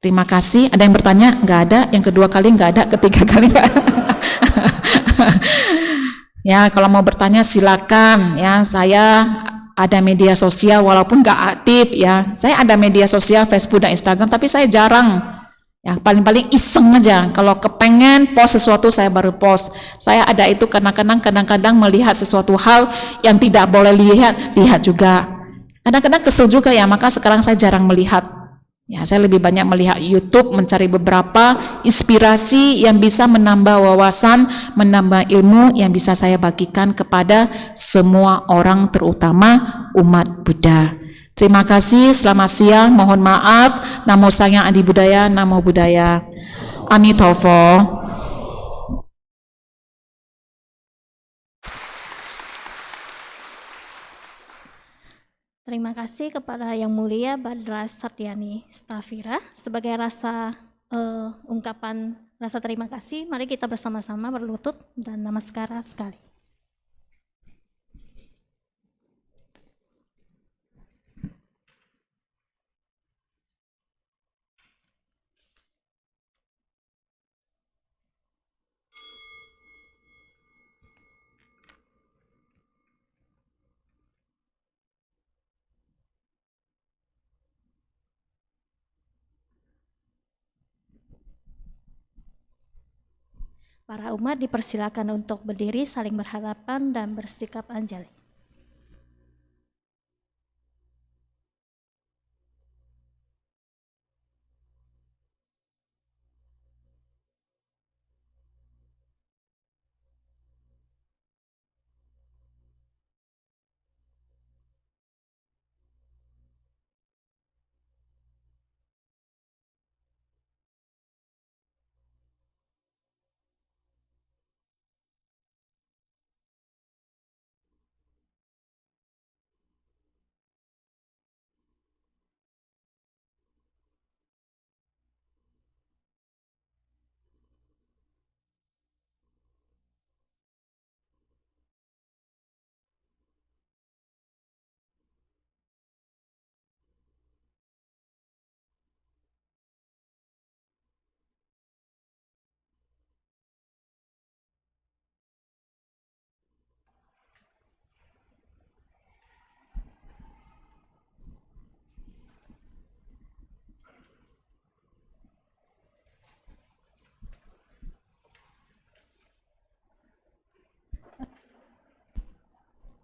Terima kasih. Ada yang bertanya? Nggak ada. Yang kedua kali nggak ada. Ketiga kali nggak ada. Ya, kalau mau bertanya silakan. Ya, saya ada media sosial walaupun gak aktif ya. Saya ada media sosial Facebook dan Instagram tapi saya jarang. Ya, paling-paling iseng aja. Kalau kepengen post sesuatu saya baru post. Saya ada itu kadang-kadang melihat sesuatu hal yang tidak boleh lihat juga. Kadang-kadang kesel juga ya, maka sekarang saya jarang melihat. Ya, saya lebih banyak melihat YouTube, mencari beberapa inspirasi yang bisa menambah wawasan, menambah ilmu yang bisa saya bagikan kepada semua orang, terutama umat Buddha. Terima kasih, selamat siang, mohon maaf, Namo Sangyang Adi Budaya, Namo Buddhaya, Amitofo. Terima kasih kepada Yang Mulia Badra Sardiani Stafira sebagai ungkapan rasa terima kasih. Mari kita bersama-sama berlutut dan namaskara sekali. Para umat dipersilakan untuk berdiri, saling berhadapan dan bersikap anjali.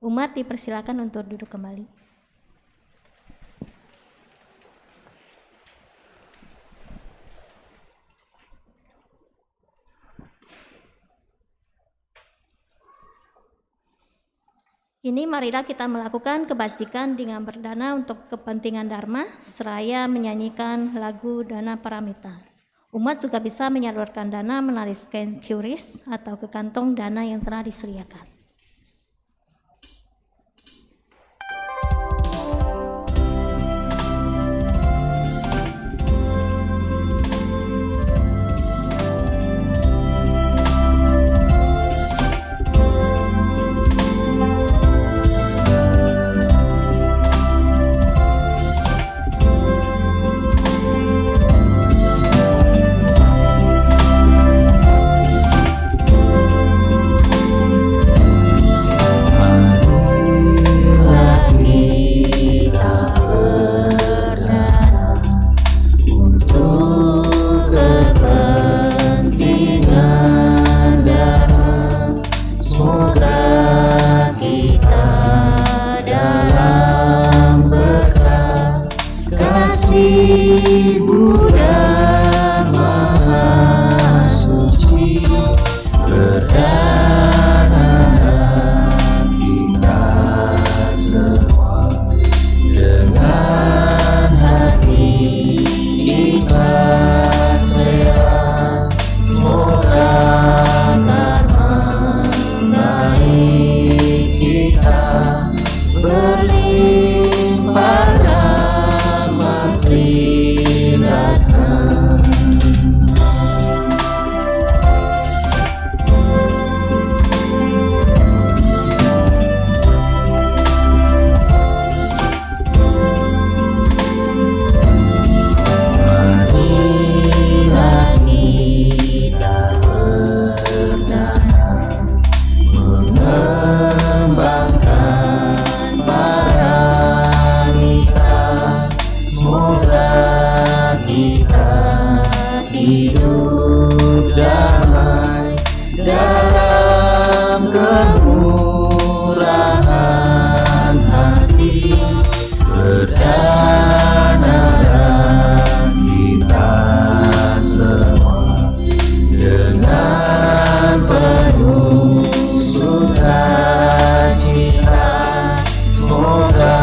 Umat dipersilakan untuk duduk kembali. Kini marilah kita melakukan kebajikan dengan berdana untuk kepentingan Dharma, seraya menyanyikan lagu Dana Paramita. Umat juga bisa menyalurkan dana melalui scan QRIS atau ke kantong dana yang telah disediakan. berdanarlah kita semua dengan penuh sukacita. Semoga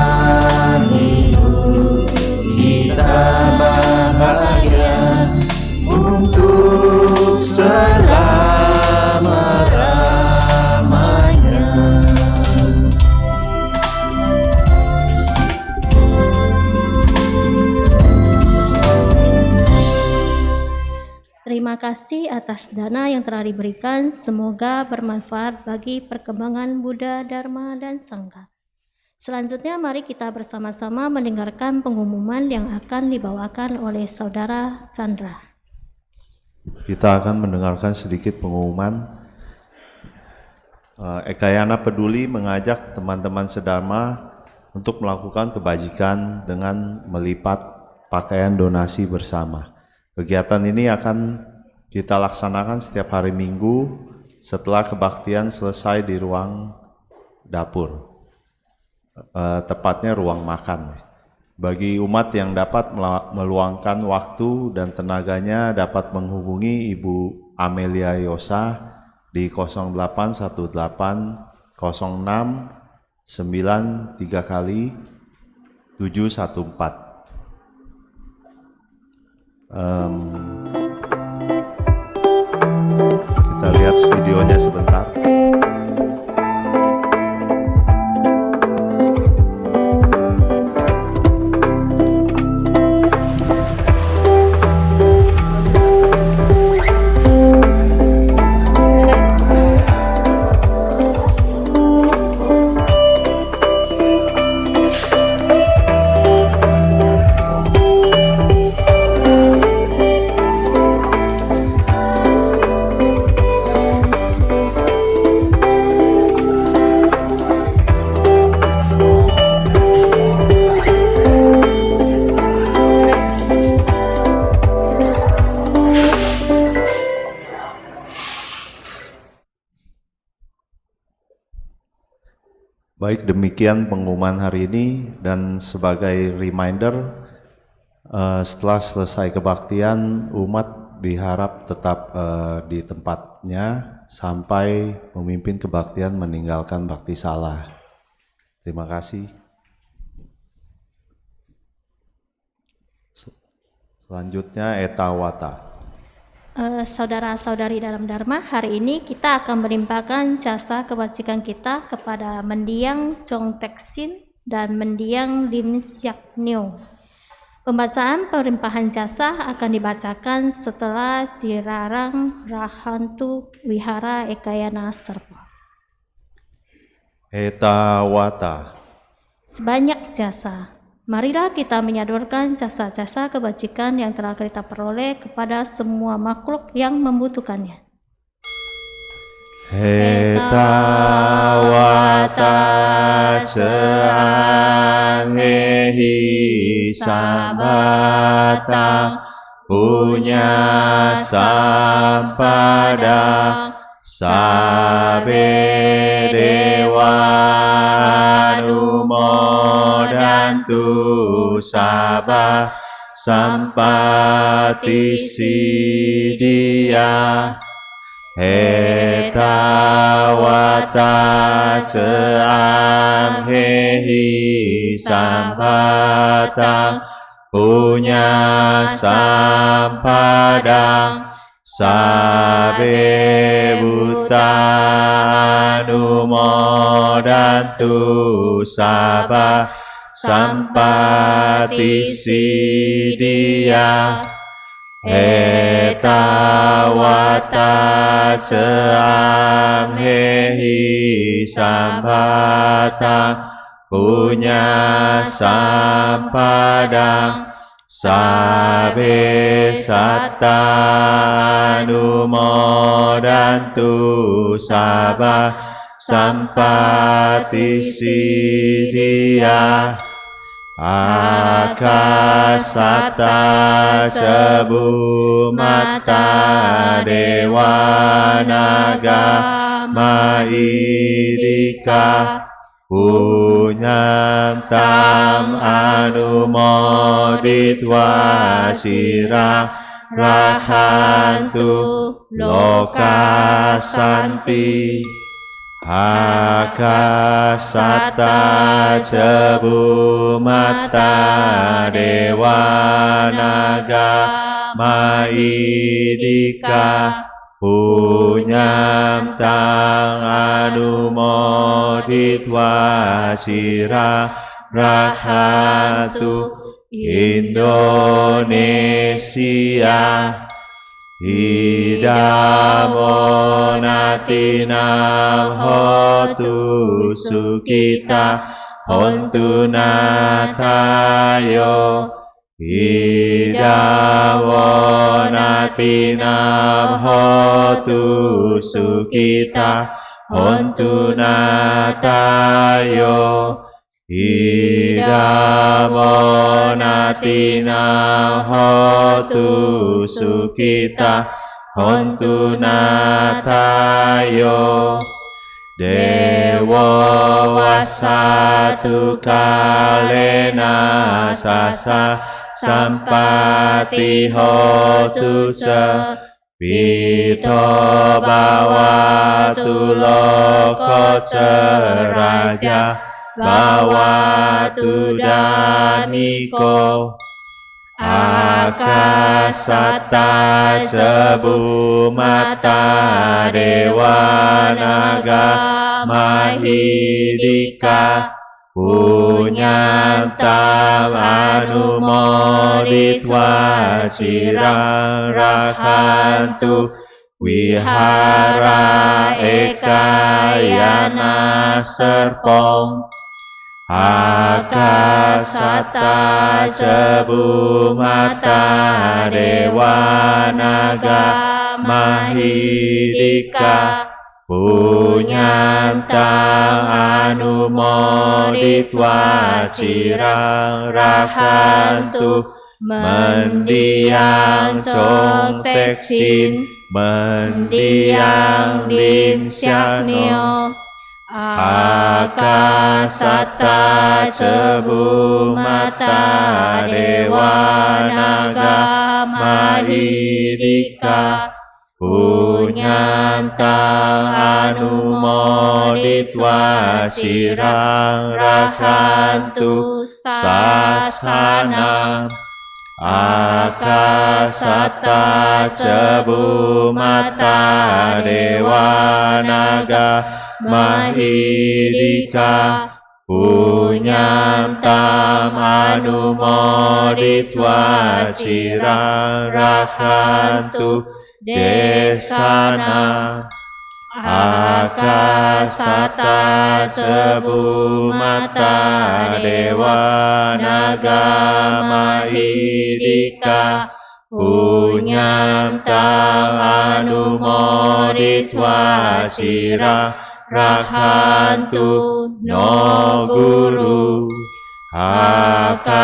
hidup kita bahagia untuk selama-lamanya. Terima kasih atas dana yang telah diberikan. Semoga bermanfaat bagi perkembangan Buddha, Dharma, dan Sangha. Selanjutnya mari kita bersama-sama mendengarkan pengumuman yang akan dibawakan oleh Saudara Chandra. Kita akan mendengarkan sedikit pengumuman. Ekayana Peduli mengajak teman-teman sedharma untuk melakukan kebajikan dengan melipat pakaian donasi bersama. Kegiatan ini akan kita laksanakan setiap hari Minggu setelah kebaktian selesai di ruang dapur. Tepatnya ruang makan. Bagi umat yang dapat meluangkan waktu dan tenaganya dapat menghubungi Ibu Amelia Yosa di 0818 06 93 kali 714. Kita lihat videonya sebentar. Baik, demikian pengumuman hari ini, dan sebagai reminder, setelah selesai kebaktian, umat diharap tetap di tempatnya sampai pemimpin kebaktian meninggalkan bakti salah. Terima kasih. Selanjutnya Eta Wata. Saudara-saudari dalam Dharma, hari ini kita akan melimpahkan jasa kebajikan kita kepada Mendiang Chong Teksin dan Mendiang Lim Siak Neo. Pembacaan pelimpahan jasa akan dibacakan setelah Jirarang Rahantu Wihara Ekayana Serpo. Eta Wata. Sebanyak jasa. Marilah kita menyodorkan jasa-jasa kebajikan yang telah kita peroleh kepada semua makhluk yang membutuhkannya. Eta Wata Seanghehi Sabatang Punya Sampadang Sabe Dewa Numodantu Sabah Sampati Sidia. Eta Wata Seanghehi Sambatang Punya Sampadang Sabe Buta Numodantu Sabah Sampati Sidia. Eta Wata Seanghehi Sambatang Punya Sampadang Sabe Satta Numodantu Sabah Sampati Sidia. Akasata Sebumata Dewa Naga Maidika punyam tam anumoditva sirang rahantu loka santi akasata cebu mata dewa naga maidika punyam tang anumoditva sirang rahantu Indonesia idamo natinam hotu sukita hontu natayo idamo natinam hotu sukita hontu natayo idamo natinam hotu sukita hontu natayo dewa wasatu kalena sasa sampati hotu se pito bawatu loko raja bawatu daniko akasata sebu mata dewa naga mahidika punyam tam anumoditva sirang rahantu wihara ekayana serpong akasata cebu mata dewa naga mahidika punyam tang anumoditva sirang rahantu mendiang cong teksin mendiang dim syaknyo akasata cebu mata dewa naga mahidika punyam tang anumoditva sirang rahantu sasana akasata cebu mata dewa naga mahidika punyam tam anumoditva sirang rahantu desana akasata cebu mata dewa naga mahidika punyam tam anumoditva sirang rahantu no guru akasata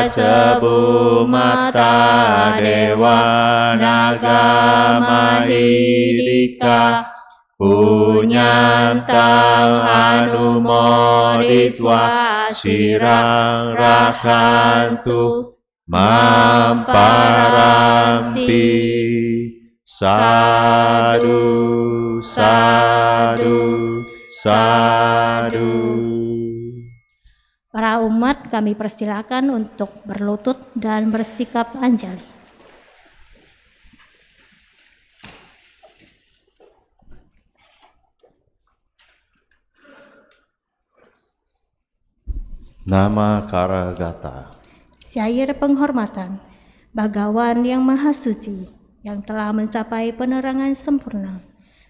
cebu mata dewa naga mahidika punyam tam anumoditva sirang rahantu mamparanti sadu sadu sadu. Para umat kami persilakan untuk berlutut dan bersikap anjali. Nama Karagata. Syair penghormatan, Bagawan yang Maha Suci, yang telah mencapai penerangan sempurna.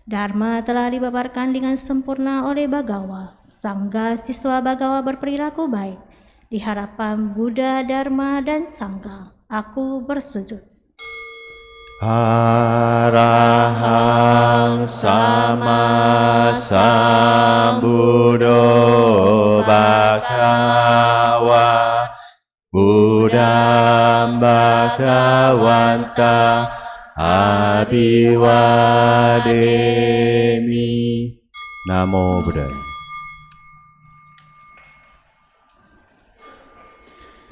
Dharma telah dipaparkan dengan sempurna oleh Bagawa. Sangga siswa Bagawa berperilaku baik. Di harapan Buddha, Dharma, dan Sangga, aku bersujud. Arahang sama sambuddho bhagava Buddham bhagavanta abhiwademi. Namo Buddhaya.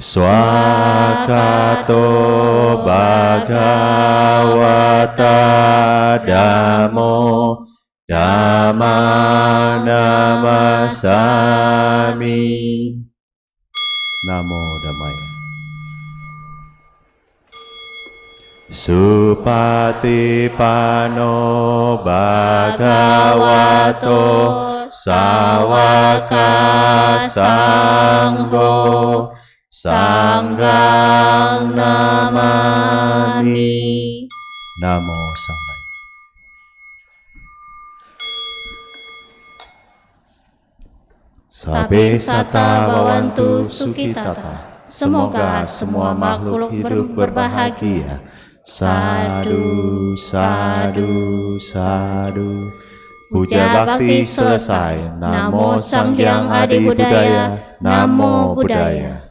Swakato Bhagavata Dhammo Dhamma Namasami. Namo Dhammaya. Supatipano Bhagavato Sawaka Sangho Sanghang Namami. Namo Sanghaya. Sabe sata bawantu sukitata. Semoga semua makhluk hidup berbahagia. Sadu, sadu, sadu. Puja bakti selesai. Namo Sang Hyang Adi Budaya. Namo Buddhaya.